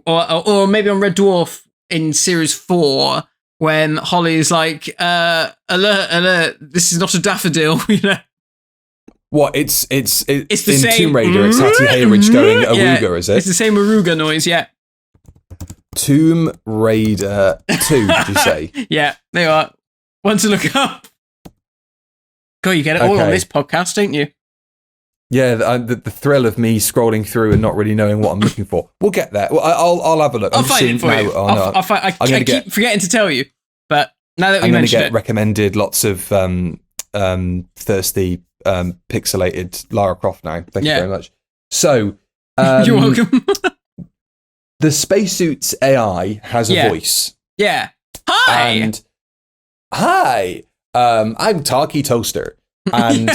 or maybe on Red Dwarf in Series 4, when Holly's like, alert, this is not a daffodil, What, it's the in same Tomb Raider, it's Hattie Hayridge going Aruga, is it? It's the same Aruga noise, yeah. Tomb Raider 2, did you say? Yeah, they are. One to look up. God, you get it all on this podcast, don't you? Yeah, the thrill of me scrolling through and not really knowing what I'm looking for. We'll get there. Well, I'll have a look. I'll find it for you. I keep forgetting to tell you, but now that we mentioned it, I'm going to get recommended lots of thirsty, pixelated Lara Croft now. Thank you very much. So, you're welcome. The spacesuit's AI has a voice. Yeah. Hi. And hi. I'm Talkie Toaster. And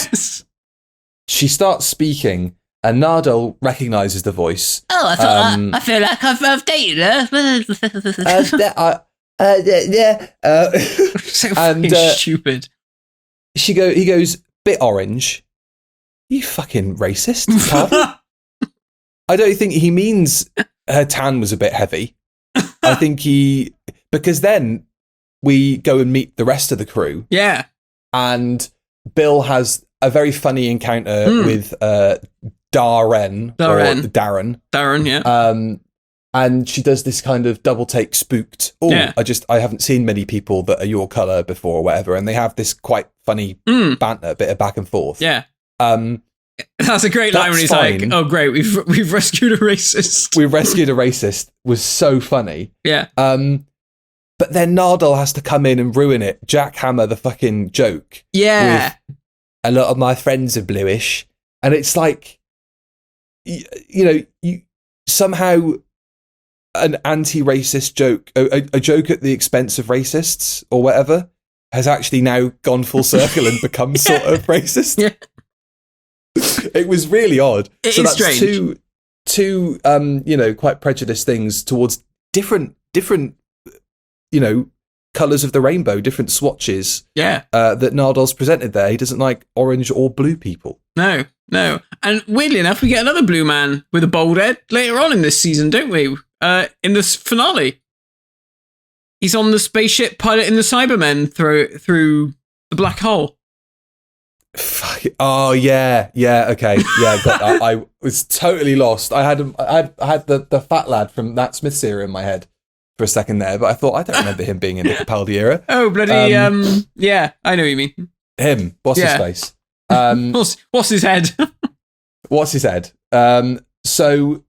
she starts speaking, and Nardole recognizes the voice. Oh, I thought I feel like I've dated her. So fucking stupid. He goes, bit orange. You fucking racist. I don't think he means her tan was a bit heavy. I think because then we go and meet the rest of the crew. Yeah. And Bill has a very funny encounter with Darren, yeah. And she does this kind of double take spooked. I haven't seen many people that are your colour before or whatever, and they have this quite funny banter, bit of back and forth. Yeah. That's a great line when he's like, "Oh, great, we've rescued a racist." We've rescued a racist was so funny. Yeah. But then Nardole has to come in and ruin it, jackhammer the fucking joke. Yeah. With, a lot of my friends are bluish, and it's like, you somehow an anti-racist joke, a joke at the expense of racists or whatever, has actually now gone full circle and become sort of racist. Yeah. It was really odd. It is strange. Two quite prejudiced things towards different colours of the rainbow, different swatches. Yeah. That Nardole's presented there. He doesn't like orange or blue people. No. And weirdly enough, we get another blue man with a bald head later on in this season, don't we? In this finale. He's on the spaceship piloting the Cybermen through the black hole. Oh yeah, okay, yeah. Got that. I was totally lost. I had the fat lad from That Smith series in my head for a second there, but I thought I don't remember him being in the Capaldi era. Oh bloody yeah, I know what you mean. Him, what's his face? What's his head? What's his head? So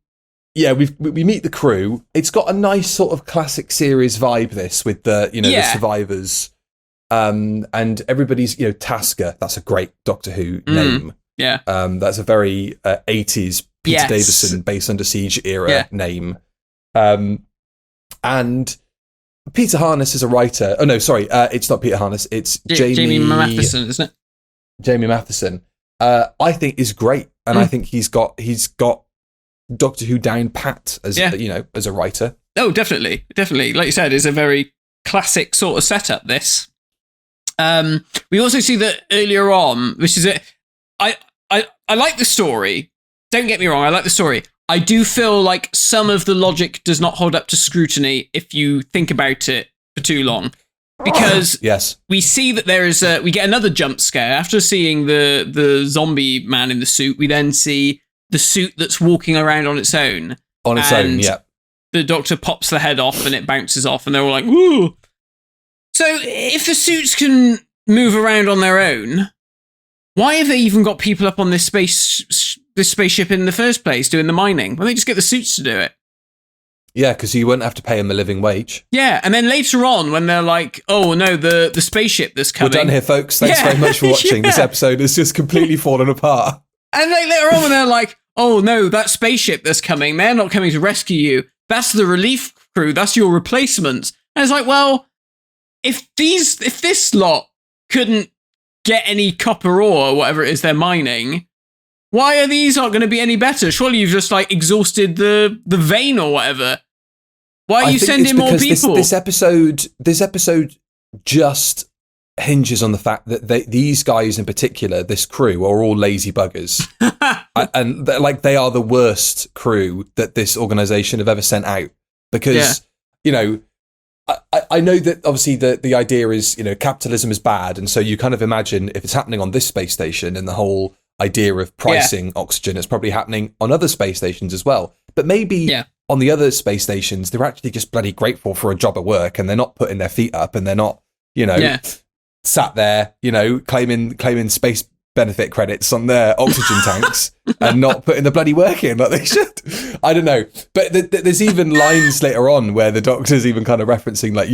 yeah, we meet the crew. It's got a nice sort of classic series vibe. This with the the survivors. And everybody's, Tasker, that's a great Doctor Who name. Yeah. That's a very 80s Peter Davison Base Under Siege era name. And Peter Harness is a writer. Oh, no, sorry. It's not Peter Harness. It's Jamie Matheson, isn't it? Jamie Matheson, I think is great. And I think he's got Doctor Who down pat as, as a writer. Oh, definitely. Definitely. Like you said, it's a very classic sort of setup, this. We also see that earlier on, which is I like the story. Don't get me wrong, I like the story. I do feel like some of the logic does not hold up to scrutiny if you think about it for too long. Because yes, we see that we get another jump scare. After seeing the zombie man in the suit, we then see the suit that's walking around on its own. On its own, yeah. The Doctor pops the head off and it bounces off and they're all like, woo! So if the suits can move around on their own, why have they even got people up on this spaceship in the first place doing the mining? Why don't they just get the suits to do it? Yeah, because you wouldn't have to pay them a living wage. Yeah, and then later on, when they're like, oh no, the spaceship that's coming. We're done here, folks. Thanks very much for watching. This episode has just completely fallen apart. And then later on, when they're like, oh no, that spaceship that's coming, they're not coming to rescue you. That's the relief crew. That's your replacements. And it's like, well, if this lot couldn't get any copper ore or whatever it is they're mining, why are these not going to be any better? Surely you've just like exhausted the vein or whatever. Why are you sending more people? This episode just hinges on the fact that these guys in particular, this crew, are all lazy buggers, and they are the worst crew that this organization have ever sent out. Because you know, I know that obviously the idea is, you know, capitalism is bad, and so you kind of imagine if it's happening on this space station and the whole idea of pricing oxygen, it's probably happening on other space stations as well. But maybe on the other space stations, they're actually just bloody grateful for a job at work, and they're not putting their feet up, and they're not, you know, sat there, you know, claiming space benefit credits on their oxygen tanks and not putting the bloody work in like they should. I don't know. But there's even lines later on where the Doctor's even kind of referencing like,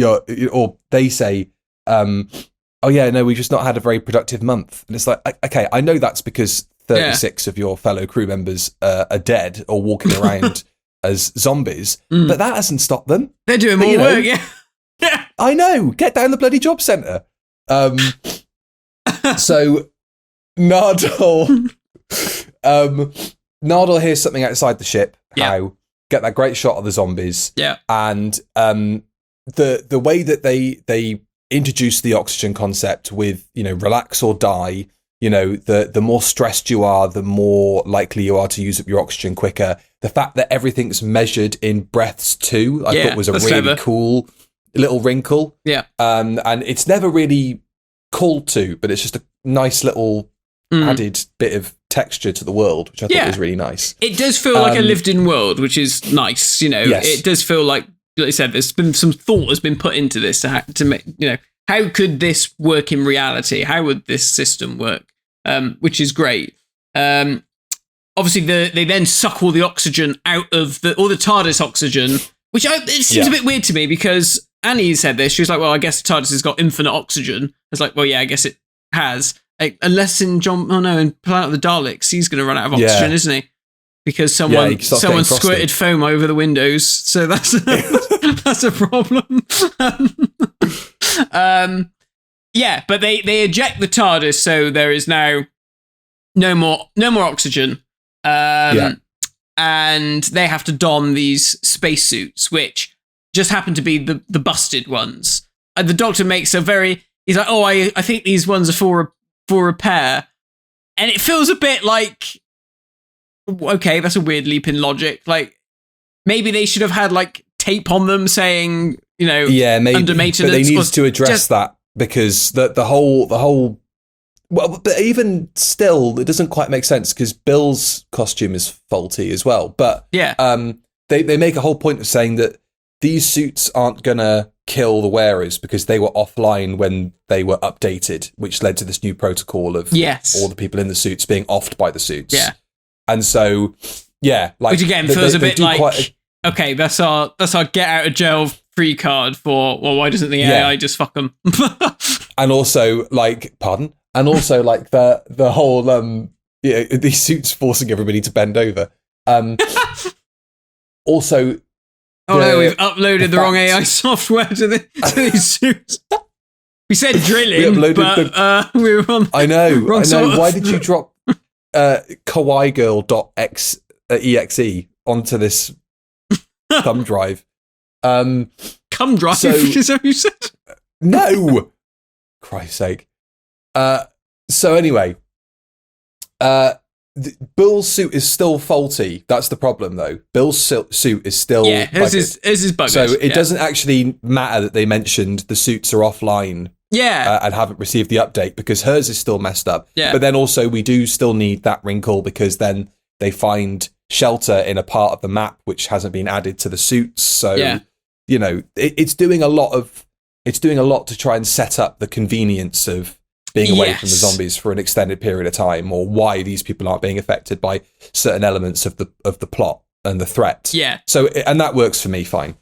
or they say, oh yeah, no, we've just not had a very productive month. And it's like, okay, I know that's because 36 of your fellow crew members are dead or walking around as zombies, but that hasn't stopped them. They're doing more work, yeah. I know. Get down the bloody job centre. So Nardole hears something outside the ship. Get that great shot of the zombies. Yeah. And the way that they introduce the oxygen concept with, you know, relax or die, you know, the more stressed you are, the more likely you are to use up your oxygen quicker. The fact that everything's measured in breaths too, I thought was a really clever, cool little wrinkle. Yeah. And it's never really called to, but it's just a nice little added bit of texture to the world, which I thought was really nice. It does feel like a lived-in world, which is nice. You know, it does feel like I said, there's been some thought has been put into this to make, you know, how could this work in reality? How would this system work? Which is great. Obviously, they then suck all the oxygen out of all the TARDIS oxygen, which it seems a bit weird to me because Annie said this. She was like, well, I guess the TARDIS has got infinite oxygen. I was like, well, yeah, I guess it has. Like, unless in in Planet of the Daleks, he's going to run out of oxygen, isn't he? Because someone squirted foam over the windows, so that's that's a problem. But they eject the TARDIS, so there is now no more oxygen, and they have to don these spacesuits, which just happen to be the busted ones. And the Doctor makes he's like, oh, I think these ones are for repair, and it feels a bit like, okay, that's a weird leap in logic. Like, maybe they should have had like tape on them saying, you know, maybe under maintenance. But they need to address that because the whole. Well, but even still, it doesn't quite make sense because Bill's costume is faulty as well. But they make a whole point of saying that these suits aren't gonna kill the wearers because they were offline when they were updated, which led to this new protocol of all the people in the suits being offed by the suits. Yeah. And so, like, which again feels a bit like, okay, that's our get out of jail free card for, well, why doesn't the AI just fuck them? And also, like, pardon? And also, like, the whole, these suits forcing everybody to bend over. Also, no, we've uploaded the wrong AI software to these suits. We said drilling, but we were on. I know. Why did you drop kawaiigirl.exe onto this thumb drive? Cum drive? Is that what you said? No! Christ's sake. So anyway, Bill's suit is still faulty. That's the problem, though. Bill's suit is still his is buggered. So it doesn't actually matter that they mentioned the suits are offline. And haven't received the update because hers is still messed up. But then also we do still need that wrinkle because then they find shelter in a part of the map which hasn't been added to the suits. So you know, it's doing a lot to try and set up the convenience of being away from the zombies for an extended period of time, or why these people aren't being affected by certain elements of the plot and the threat. So and that works for me fine.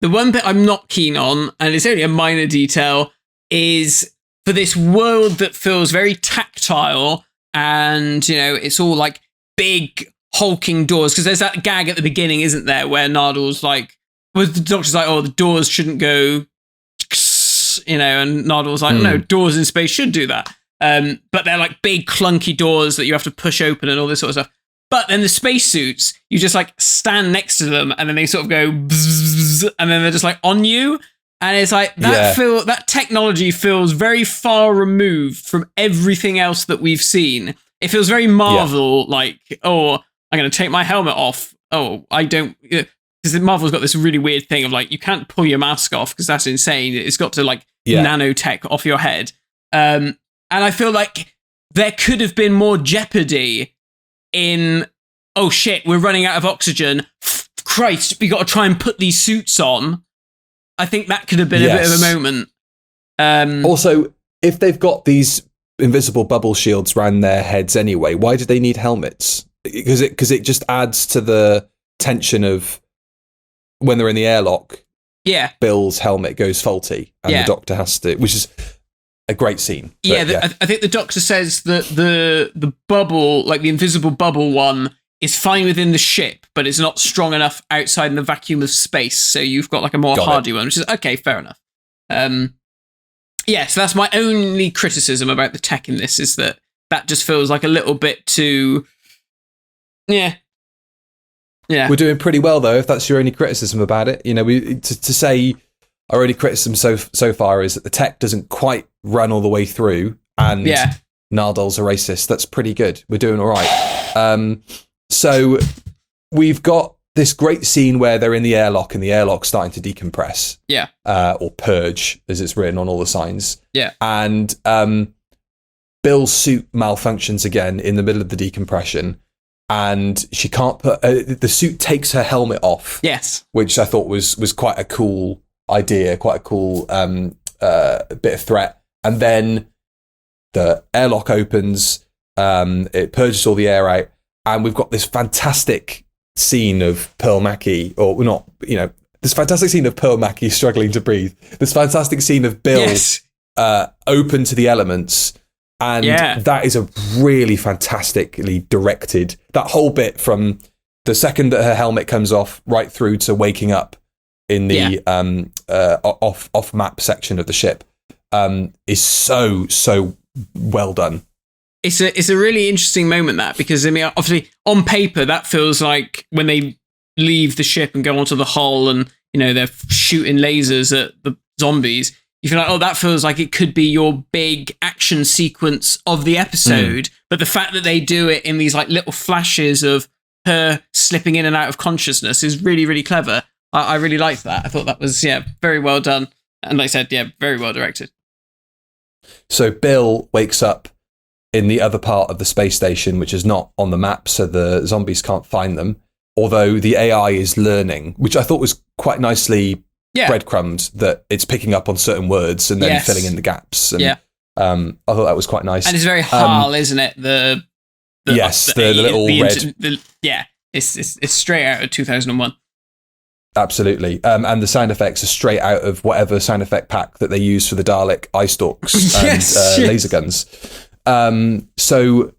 The one bit I'm not keen on, and it's only a minor detail, is for this world that feels very tactile and, you know, it's all like big hulking doors. Because there's that gag at the beginning, isn't there, where Nardole's like, well, the doctor's like, oh, the doors shouldn't go, you know, and Nardole's like, no, doors in space should do that. But they're like big clunky doors that you have to push open and all this sort of stuff. But then the spacesuits, you just like stand next to them and then they sort of go bzz, and then they're just like on you. And it's like that technology feels very far removed from everything else that we've seen. It feels very Marvel, like, oh, I'm going to take my helmet off. Oh, I don't, because Marvel's got this really weird thing of like, you can't pull your mask off because that's insane. It's got to like nanotech off your head. And I feel like there could have been more jeopardy in, oh shit, we're running out of oxygen. Christ, we got to try and put these suits on. I think that could have been a bit of a moment. Also, if they've got these invisible bubble shields around their heads anyway, why do they need helmets? Because it just adds to the tension of when they're in the airlock. Bill's helmet goes faulty, and the doctor has to, which is a great scene. But, I think the doctor says that the bubble, like the invisible bubble one, is fine within the ship, but it's not strong enough outside in the vacuum of space. So you've got like a more hardy one, which is okay, fair enough. So that's my only criticism about the tech in this, is that just feels like a little bit too. Yeah. We're doing pretty well though, if that's your only criticism about it. You know, we to say our only criticism so far is that the tech doesn't quite run all the way through, and Nardole's a racist. That's pretty good. We're doing all right. So we've got this great scene where they're in the airlock and the airlock's starting to decompress. Or purge, as it's written on all the signs. And Bill's suit malfunctions again in the middle of the decompression, and she can't put the suit takes her helmet off. Which I thought was quite a cool idea, quite a cool bit of threat. And then the airlock opens, it purges all the air out, and we've got this fantastic scene of Pearl Mackie, or not, you know, this fantastic scene of Pearl Mackie struggling to breathe. This fantastic scene of Bill open to the elements. And that is a really fantastically directed, that whole bit from the second that her helmet comes off right through to waking up in the off map section of the ship is so well done. It's a really interesting moment, that, because I mean, obviously on paper that feels like when they leave the ship and go onto the hull and, you know, they're shooting lasers at the zombies, you feel like, oh, that feels like it could be your big action sequence of the episode. But the fact that they do it in these like little flashes of her slipping in and out of consciousness is really, really clever. I really liked that. I thought that was, very well done. And like I said, very well directed. So Bill wakes up in the other part of the space station, which is not on the map, so the zombies can't find them. Although the AI is learning, which I thought was quite nicely breadcrumbed, that it's picking up on certain words and then filling in the gaps. And, I thought that was quite nice. And it's very HAL, isn't it? The little red. It's straight out of 2001. Absolutely. And the sound effects are straight out of whatever sound effect pack that they use for the Dalek eye stalks and laser guns. So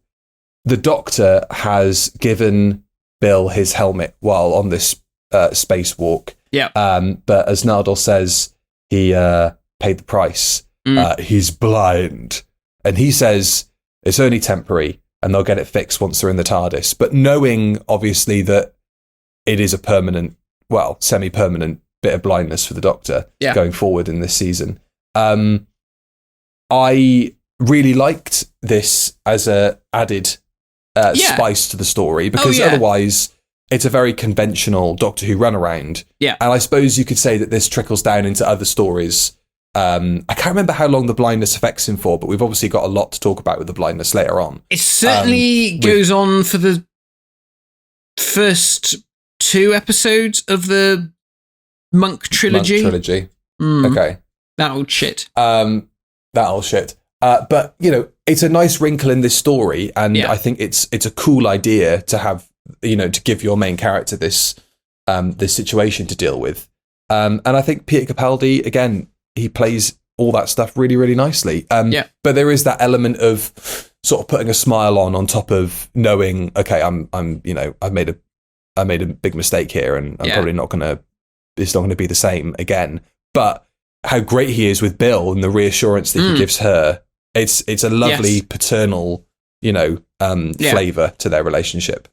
the Doctor has given Bill his helmet while on this spacewalk. But as Nardole says, he paid the price. He's blind. And he says it's only temporary and they'll get it fixed once they're in the TARDIS. But knowing, obviously, that it is a permanent, well, semi-permanent bit of blindness for the Doctor going forward in this season. I really liked this as a added spice to the story, because otherwise it's a very conventional Doctor Who runaround. Yeah. And I suppose you could say that this trickles down into other stories. I can't remember how long the blindness affects him for, but we've obviously got a lot to talk about with the blindness later on. It certainly goes on for the first 2 episodes of the Monk trilogy. Okay. That old shit. But, you know, it's a nice wrinkle in this story, and I think it's a cool idea to have, you know, to give your main character this situation to deal with. And I think Peter Capaldi, again, he plays all that stuff really, really nicely. But there is that element of sort of putting a smile on top of knowing, okay, I'm you know, I made a big mistake here, and I'm probably it's not gonna be the same again. But how great he is with Bill and the reassurance that he gives her, it's a lovely paternal, you know, flavour to their relationship.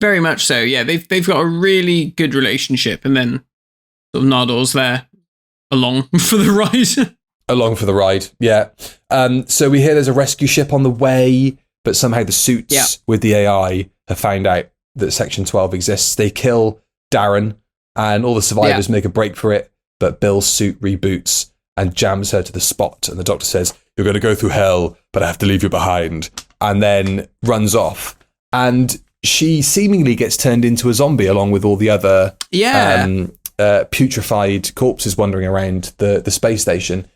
Very much so. Yeah, they've got a really good relationship, and then sort of Nardole's there along for the ride. Along for the ride, yeah. So we hear there's a rescue ship on the way, but somehow the suits with the AI have found out that Section 12 exists. They kill Darren, and all the survivors make a break for it, but Bill's suit reboots and jams her to the spot, and the Doctor says, "You're going to go through hell, but I have to leave you behind," and then runs off. And she seemingly gets turned into a zombie along with all the other putrefied corpses wandering around the space station.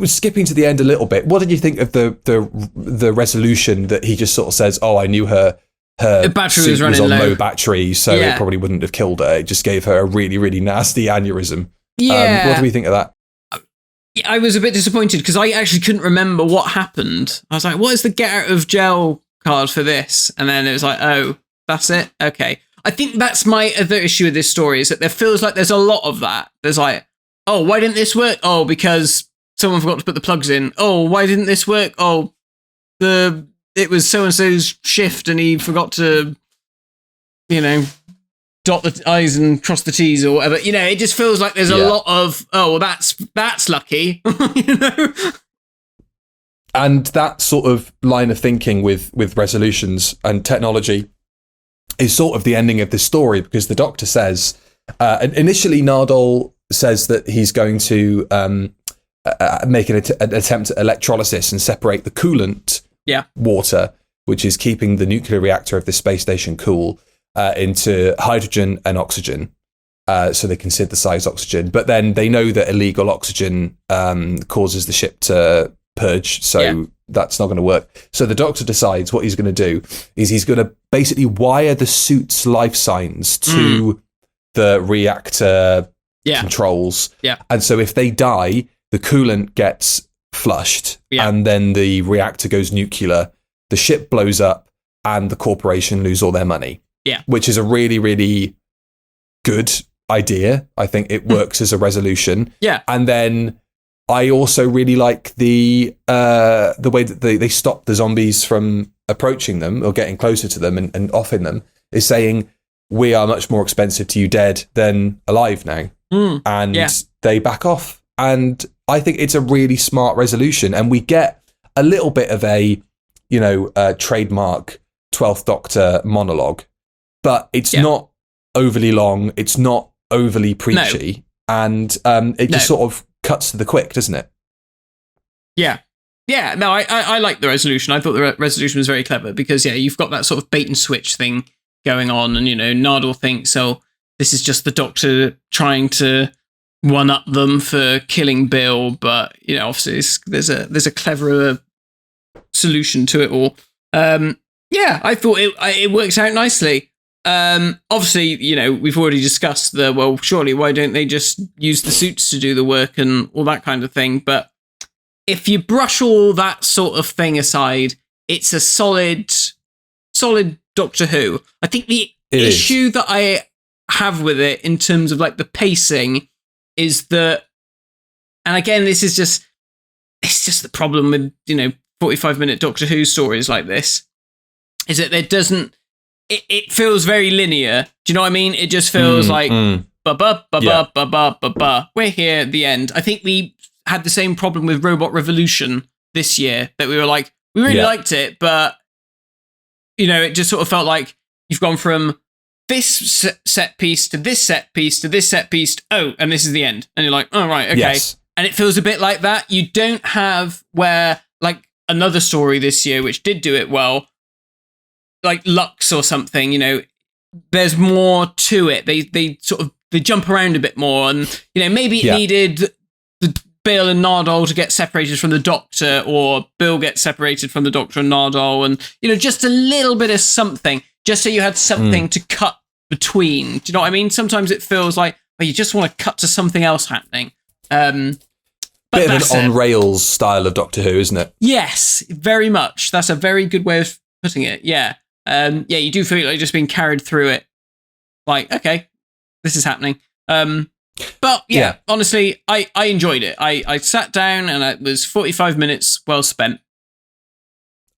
Skipping to the end a little bit, what did you think of the resolution that he just sort of says, "Oh, I knew her battery was on low. low battery, so it probably wouldn't have killed her. It just gave her a really, really nasty aneurysm." What do we think of that? I was a bit disappointed because I actually couldn't remember what happened. I was like, what is the get out of jail card for this? And then it was like, oh, that's it? Okay. I think that's my other issue with this story, is that there feels like there's a lot of that. There's like, oh, why didn't this work? Oh, because someone forgot to put the plugs in. Oh, why didn't this work? Oh, it was so-and-so's shift and he forgot to, you know, dot the I's and cross the T's or whatever. You know, it just feels like there's a lot of, oh, well, that's lucky, you know? And that sort of line of thinking with resolutions and technology is sort of the ending of this story, because the Doctor says, initially Nardole says that he's going to make an attempt at electrolysis and separate the coolant water, which is keeping the nuclear reactor of this space station cool, into hydrogen and oxygen, so they can synthesize oxygen. But then they know that illegal oxygen causes the ship to purge, so that's not going to work. So the Doctor decides what he's going to do is he's going to basically wire the suit's life signs to the reactor controls. Yeah. And so if they die, the coolant gets flushed and then the reactor goes nuclear, the ship blows up and the corporation lose all their money. Yeah. Which is a really, really good idea. I think it works as a resolution. Yeah. And then I also really like the way that they stop the zombies from approaching them or getting closer to them and offing them, is saying, we are much more expensive to you dead than alive now. And they back off. And I think it's a really smart resolution. And we get a little bit of a, you know, trademark 12th Doctor monologue, but it's not overly long. It's not overly preachy. No. And it just sort of cuts to the quick, doesn't it? Yeah. Yeah, no, I like the resolution. I thought the resolution was very clever because, you've got that sort of bait and switch thing going on. And, you know, Nardole thinks, oh, this is just the Doctor trying to one-up them for killing Bill. But, you know, obviously there's a cleverer solution to it all. I thought it works out nicely. Obviously, you know, we've already discussed surely why don't they just use the suits to do the work and all that kind of thing. But if you brush all that sort of thing aside, it's a solid Doctor Who. I think the issue that I have with it in terms of like the pacing is that, and again, it's just the problem with, you know, 45-minute Doctor Who stories like this, is that it feels very linear. Do you know what I mean? It just feels like ba-ba-ba-ba-ba-ba-ba-ba. We're here at the end. I think we had the same problem with Robot Revolution this year, that we were like, we really liked it, but it just sort of felt like you've gone from this set piece to this set piece to this set piece. Oh, and this is the end. And you're like, oh, right, okay. Yes. And it feels a bit like that. You don't have where, like, another story this year, which did do it well, like Lux or something, there's more to it. They jump around a bit more, and maybe it needed the Bill and Nardole to get separated from the Doctor, or Bill gets separated from the Doctor and Nardole, and just a little bit of something, just so you had something to cut between. Do you know what I mean? Sometimes it feels like you just want to cut to something else happening. Bit of an on rails style of Doctor Who, isn't it? Yes, very much. That's a very good way of putting it. Yeah. You do feel like you're just being carried through it. Like, okay, this is happening. But honestly, I enjoyed it. I sat down and it was 45 minutes well spent.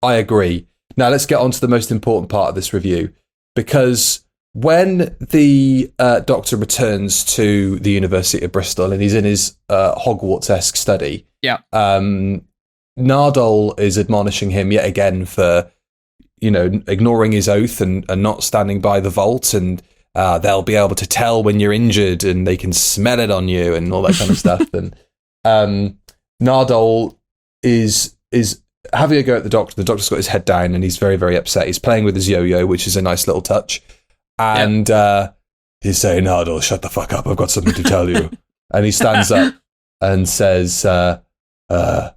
I agree. Now let's get on to the most important part of this review, because when the Doctor returns to the University of Bristol and he's in his Hogwarts-esque study, Nardole is admonishing him yet again for, ignoring his oath and not standing by the vault, and they'll be able to tell when you're injured and they can smell it on you and all that kind of stuff. And Nardole is having a go at the Doctor. The Doctor's got his head down and he's very, very upset. He's playing with his yo-yo, which is a nice little touch. And he's saying, Nardole, shut the fuck up. I've got something to tell you. And he stands up and says, I'd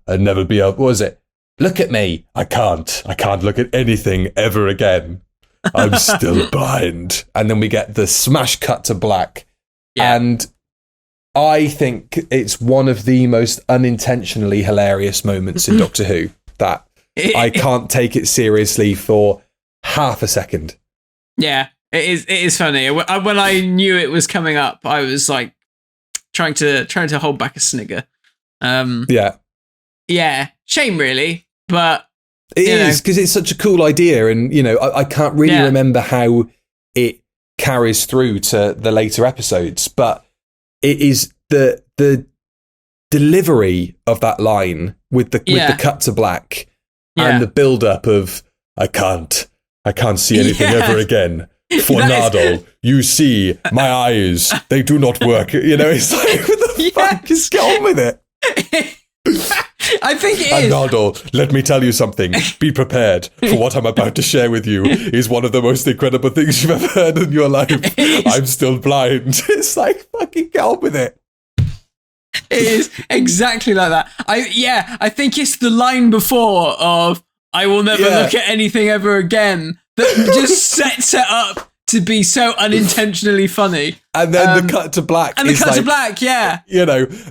never be able... What was it? Look at me. I can't look at anything ever again. I'm still blind. And then we get the smash cut to black. Yeah. And I think it's one of the most unintentionally hilarious moments in Doctor Who, that I can't take it seriously for half a second. Yeah. It is funny. When I knew it was coming up, I was like trying to hold back a snigger. Yeah. Shame, really, but it is, because it's such a cool idea, and I can't really remember how it carries through to the later episodes, but it is the delivery of that line with the cut to black and the build up of I can't see anything ever again. For Nardole, you see, my eyes, they do not work. It's like, what the fuck? Just get on with it. I think it is. And Nardole, let me tell you something. Be prepared, for what I'm about to share with you is one of the most incredible things you've ever heard in your life. I'm still blind. It's like, fucking get on with it. It is exactly like that. I think it's the line before of I will never look at anything ever again that just sets it up to be so unintentionally funny. And then the cut to black. And the cut to black,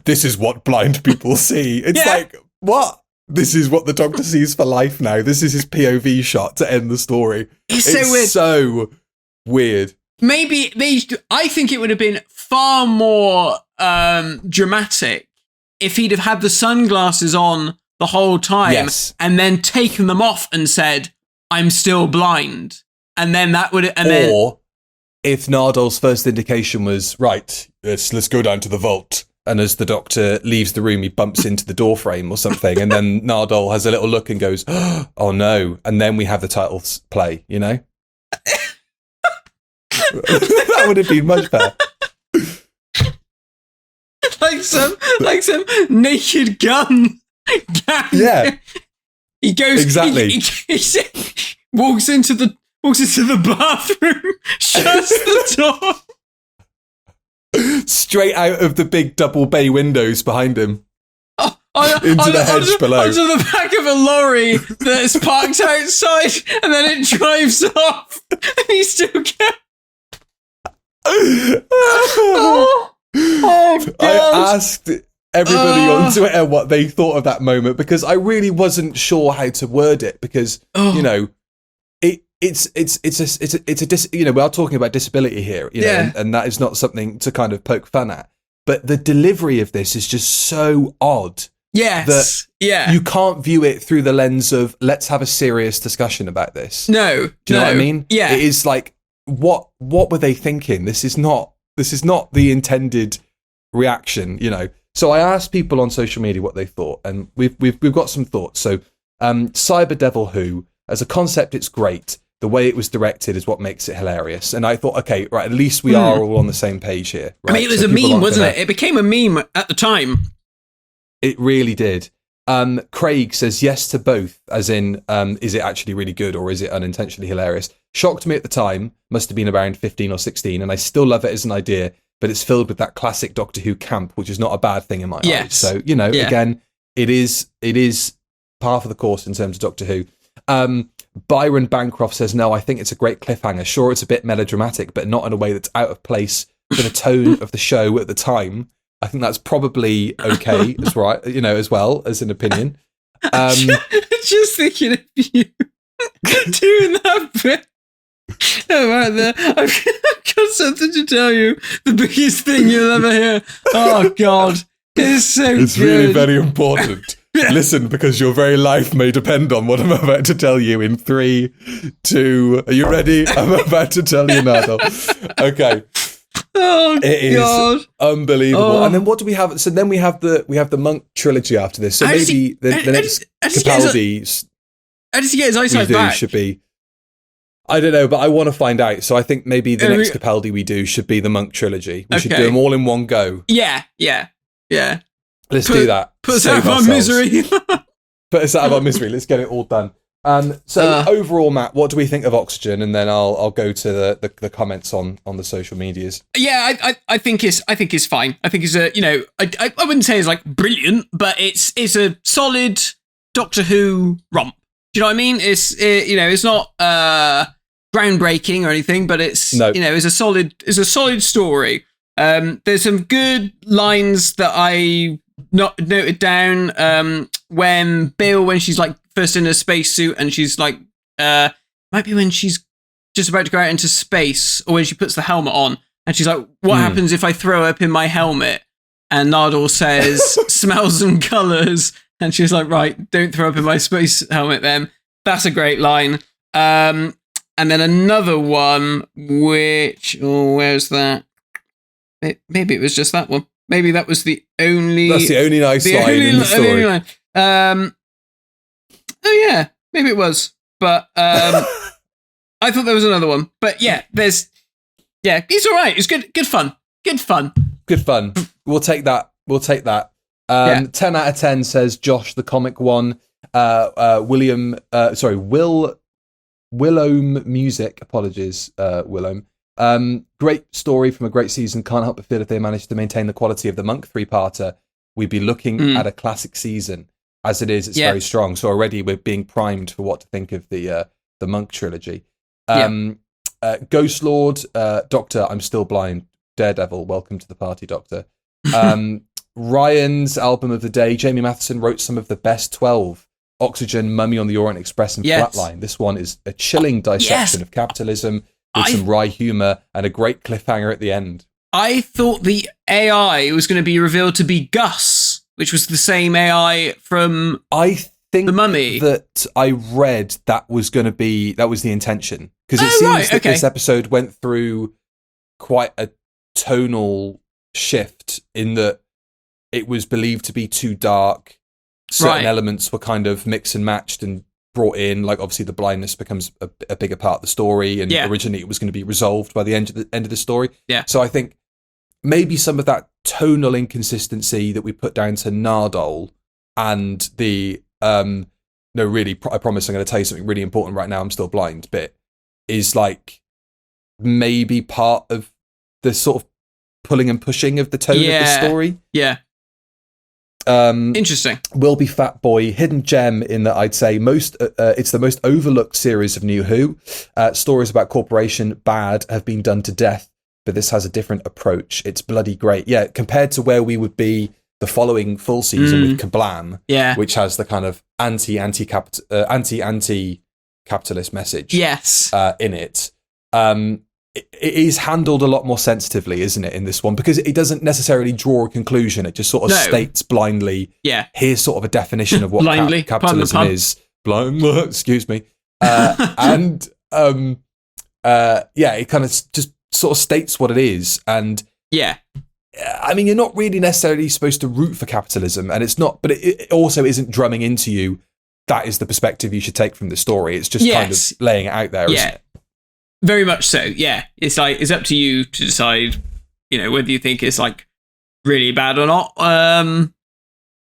this is what blind people see. It's like, what? This is what the Doctor sees for life now. This is his POV shot to end the story. It's so weird. Maybe I think it would have been far more dramatic if he'd have had the sunglasses on the whole time and then taken them off and said, I'm still blind. And then that would... Or if Nardole's first indication was, right, let's go down to the vault. And as the Doctor leaves the room, he bumps into the door frame or something. And then Nardole has a little look and goes, oh no. And then we have the titles play, That would have been much better. like some naked gun. Yeah. He goes... Exactly. He walks into the bathroom, shuts the door. Straight out of the big double bay windows behind him. Into the hedge below. Onto the back of a lorry that's parked outside, and then it drives off. And he's still going. Oh, God. I asked everybody on Twitter what they thought of that moment, because I really wasn't sure how to word it, because we are talking about disability here, and that is not something to kind of poke fun at. But the delivery of this is just so odd. Yes. That you can't view it through the lens of let's have a serious discussion about this. No. Do you know what I mean? Yeah. It is like, what were they thinking? This is not the intended reaction, So I asked people on social media what they thought, and we've got some thoughts. So Cyber Devil Who, as a concept, it's great. the way it was directed is what makes it hilarious. And I thought, okay, right, at least we are all on the same page here. Right? I mean, it was a meme, wasn't it? It became a meme at the time. It really did. Craig says yes to both, as in, is it actually really good or is it unintentionally hilarious? Shocked me at the time, must have been around 15 or 16, and I still love it as an idea, but it's filled with that classic Doctor Who camp, which is not a bad thing in my eyes. So, again, it is par for the course in terms of Doctor Who. Byron Bancroft says, no, I think it's a great cliffhanger. Sure, it's a bit melodramatic, but not in a way that's out of place for the tone of the show at the time. I think that's probably okay, as right, as well as an opinion. Just thinking of you doing that bit. Right there. I've got something to tell you. The biggest thing you'll ever hear. Oh God, it's so It's good. really very important. Listen, because your very life may depend on what I'm about to tell you in 3, 2. Are you ready? I'm about to tell you, Nardole. Okay. Oh, it God. is unbelievable. Oh. And then what do we have? So then we have the Monk trilogy after this. So maybe the next Capaldi how does he get his eyesight back? should be. I don't know, but I want to find out. So I think maybe the next Capaldi we do should be the Monk trilogy. We should do them all in one go. Yeah. Let's do that. Put us out of our misery. Put us out of our misery. Let's get it all done. So overall, Matt, what do we think of Oxygen? And then I'll go to the comments on the social medias. Yeah, I think it's fine. I think it's I wouldn't say it's like brilliant, but it's a solid Doctor Who romp. Do you know what I mean? It's not groundbreaking or anything, but it's it's a solid story. There's some good lines that I noted down. When she's like first in a spacesuit and she's like, might be when she's just about to go out into space, or when she puts the helmet on and she's like, what happens if I throw up in my helmet? And Nardole says, smells and colours. And she's like, right, don't throw up in my space helmet then. That's a great line. And then another one, which, where's that? Maybe it was just that one. Maybe that was the only... That's the only nice line in the story. Oh yeah, maybe it was. But I thought there was another one. But yeah, it's all right. It's good fun. We'll take that. 10 out of 10 says Josh, the comic one. Willome Music. Apologies, Willome. Great story from a great season. Can't help but feel if they managed to maintain the quality of the Monk 3-parter, we'd be looking at a classic season. As it is, it's very strong. So already we're being primed for what to think of the Monk trilogy. Ghost Lord, Doctor, I'm still blind. Daredevil, welcome to the party, Doctor. Ryan's album of the day. Jamie Matheson wrote some of the best 12. Oxygen, Mummy on the Orient Express, and Flatline. This one is a chilling dissection of capitalism with some wry humour and a great cliffhanger at the end. I thought the AI was going to be revealed to be Gus, which was the same AI from The Mummy. That I read that was the intention. Because it seems that this episode went through quite a tonal shift in that it was believed to be too dark. Certain elements were kind of mixed and matched and brought in, like obviously the blindness becomes a bigger part of the story, and originally it was going to be resolved by the end of the story. Yeah. So I think maybe some of that tonal inconsistency that we put down to Nardole and the I promise I'm going to tell you something really important right now, I'm still blind bit, is like maybe part of the sort of pulling and pushing of the tone of the story. Yeah. Interesting. Will be Fat Boy, hidden gem in that I'd say it's the most overlooked series of New Who. Stories about corporation bad have been done to death, but this has a different approach. It's bloody great. Yeah, compared to where we would be the following full season with Kablam, which has the kind of anti-capitalist message in it. It is handled a lot more sensitively, isn't it, in this one? Because it doesn't necessarily draw a conclusion. It just sort of states blindly, here's sort of a definition of what capitalism is. Excuse me. It kind of just sort of states what it is. And I mean, you're not really necessarily supposed to root for capitalism, and it's not, but it also isn't drumming into you that is the perspective you should take from the story. It's just kind of laying it out there, isn't it? Very much so. Yeah, it's like it's up to you to decide, whether you think it's like really bad or not.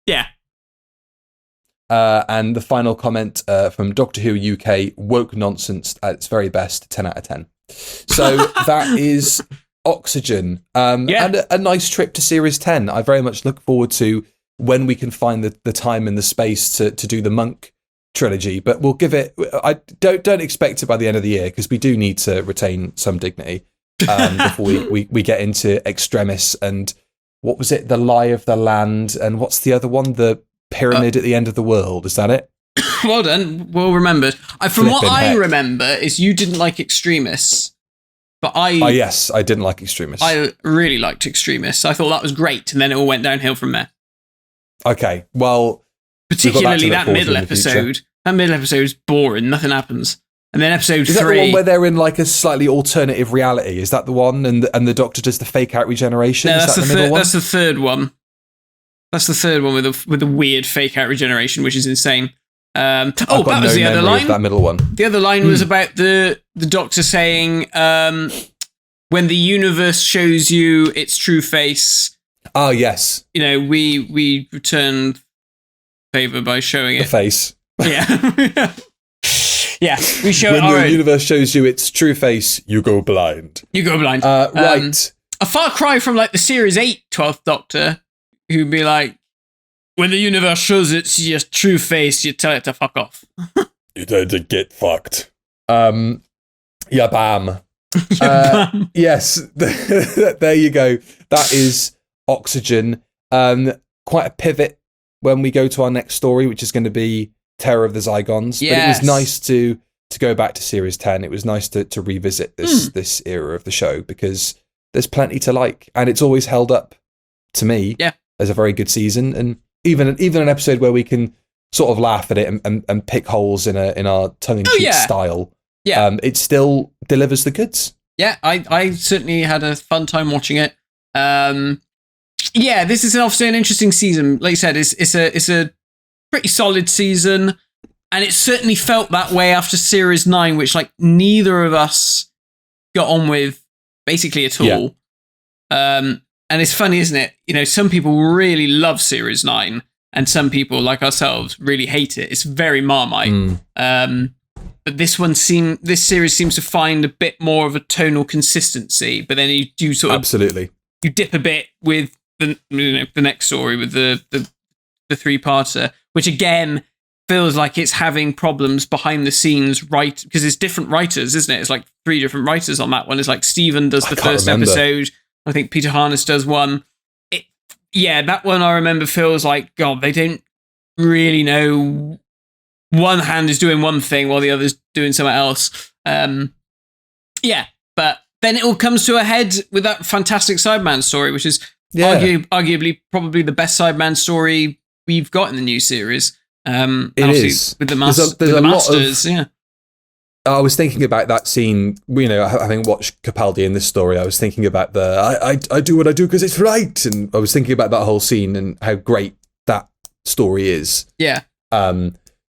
Yeah. And the final comment from Doctor Who UK, woke nonsense at its very best, 10 out of 10. So that is Oxygen. And a nice trip to Series 10. I very much look forward to when we can find the time and the space to do the Monk trilogy, but we'll give it. I don't expect it by the end of the year, because we do need to retain some dignity before we get into Extremis and what was it, The Lie of the Land, and what's the other one, The Pyramid at the End of the World? Is that it? Well done, well remembered. From what I remember is you didn't like Extremis, but yes, I didn't like Extremis. I really liked Extremis. I thought that was great, and then it all went downhill from there. Okay, well, particularly that middle episode. That middle episode is boring. Nothing happens. And then episode 3. Is that the one where they're in like a slightly alternative reality? Is that the one? And the Doctor does the fake out regeneration? No, that's the middle one? That's the third one. That's the third one with the weird fake out regeneration, which is insane. That was the other line. That middle one. The other line was about the Doctor saying, when the universe shows you its true face. Oh, yes. We return favor by showing it. The face. Yeah. Yeah, we show when the universe shows you its true face, you go blind. Right. A far cry from like the Series 8 12th Doctor, who'd be like, when the universe shows its your true face, you tell it to fuck off. You tell it to get fucked. Yeah, bam. Yes, there you go. That is Oxygen. Quite a pivot when we go to our next story, which is going to be Terror of the Zygons. Yes. But it was nice to go back to Series 10. It was nice to revisit this era of the show, because there's plenty to like, and it's always held up to me as a very good season. And even an episode where we can sort of laugh at it and pick holes in our tongue-in-cheek style. Yeah, it still delivers the goods. Yeah, I certainly had a fun time watching it. This is obviously an interesting season. Like you said, it's a pretty solid season, and it certainly felt that way after Series 9, which like neither of us got on with basically at all. And it's funny, isn't it? Some people really love Series 9, and some people, like ourselves, really hate it. It's very Marmite. But this series seems to find a bit more of a tonal consistency, but then you do sort of absolutely you dip a bit with the next story with the 3-parter, which again feels like it's having problems behind the scenes, right? Because it's different writers, isn't it? It's like 3 different writers on that one. It's like Stephen does the first episode. I think Peter Harness does one. That one I remember feels like, God, they don't really know. One hand is doing one thing while the other's doing something else. But then it all comes to a head with that fantastic Sideman story, which is arguably probably the best Sideman story we've got in the new series. It is. With the Masters. I was thinking about that scene, having watched Capaldi in this story, I was thinking about I do what I do because it's right. And I was thinking about that whole scene and how great that story is. Yeah.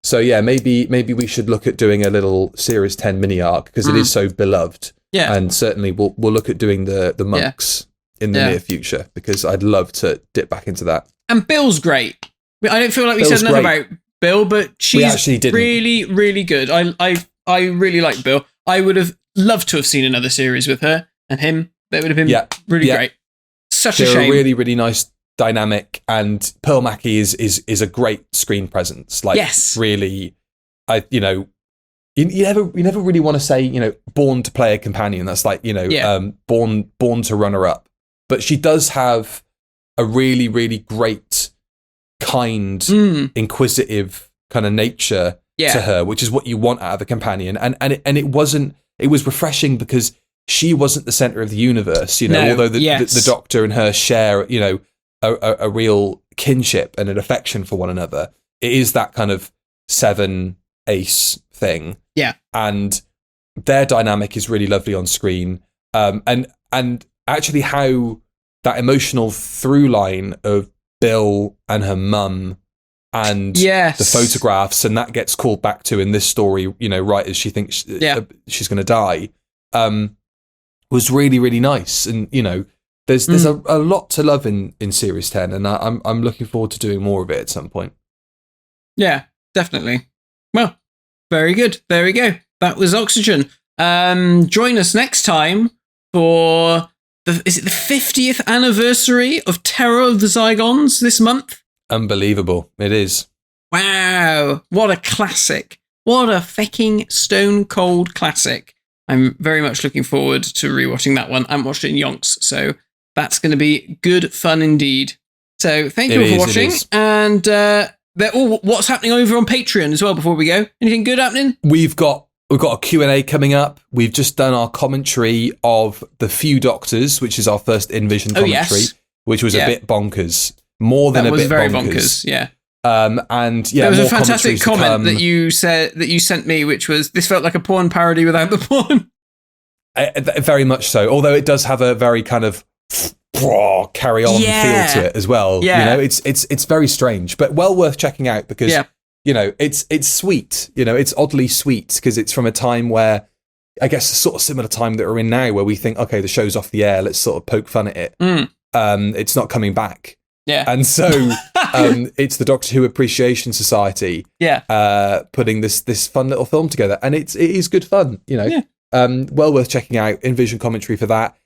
So maybe we should look at doing a little Series 10 mini arc, because it is so beloved. Yeah. And certainly we'll look at doing the monks in the near future, because I'd love to dip back into that. And Bill's great. I don't feel like we said enough about Bill, but she's really, really good. I really like Bill. I would have loved to have seen another series with her and him. That would have been really great. Such a shame. They're a really, really nice dynamic, and Pearl Mackie is a great screen presence. Like, really, you never really want to say, born to play a companion. That's like, born to runner up. But she does have a really, really great, kind, inquisitive kind of nature to her, which is what you want out of a companion. And it was refreshing, because she wasn't the center of the universe, although the Doctor and her share, a real kinship and an affection for one another. It is that kind of 7 ace thing. Yeah. And their dynamic is really lovely on screen. And actually how that emotional through line of Bill and her mum and yes. the photographs, and that gets called back to in this story, you know, right as she thinks she's going to die, was really, really nice. And, you know, there's a lot to love in Series 10, and I'm looking forward to doing more of it at some point. Yeah, definitely. Well, very good. There we go. That was Oxygen. Join us next time for is it the 50th anniversary of Terror of the Zygons this month? Unbelievable. It is. Wow. What a classic. What a fucking stone cold classic. I'm very much looking forward to rewatching that one. I haven't watched it in yonks, so that's going to be good fun indeed. So thank you all for watching. And what's happening over on Patreon as well before we go? Anything good happening? We've got a Q&A coming up. We've just done our commentary of The Few Doctors, which is our first InVision commentary, which was a bit bonkers. More than a bit very bonkers. Yeah. And yeah, there was a fantastic comment that you sent me, which was, this felt like a porn parody without the porn. Very much so. Although it does have a very kind of carry on feel to it as well. Yeah. You know, it's very strange, but well worth checking out because you know, it's sweet. You know, it's oddly sweet because it's from a time where, I guess, a sort of similar time that we're in now, where we think, okay, the show's off the air, let's sort of poke fun at it. It's not coming back. Yeah. And so it's the Doctor Who Appreciation Society putting this fun little film together. And it is good fun, you know. Yeah. Well worth checking out. InVision commentary for that.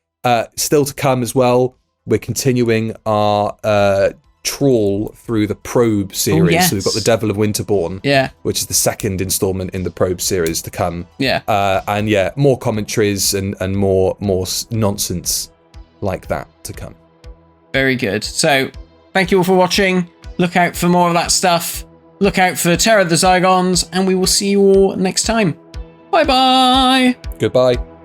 Still to come as well. We're continuing our trawl through the Probe series. Yes. So we've got The Devil of Winterborn, which is the second installment in the Probe series to come. Yeah. And more commentaries and more nonsense like that to come. Very good. So thank you all for watching. Look out for more of that stuff. Look out for Terror of the Zygons, and we will see you all next time. Bye-bye. Goodbye.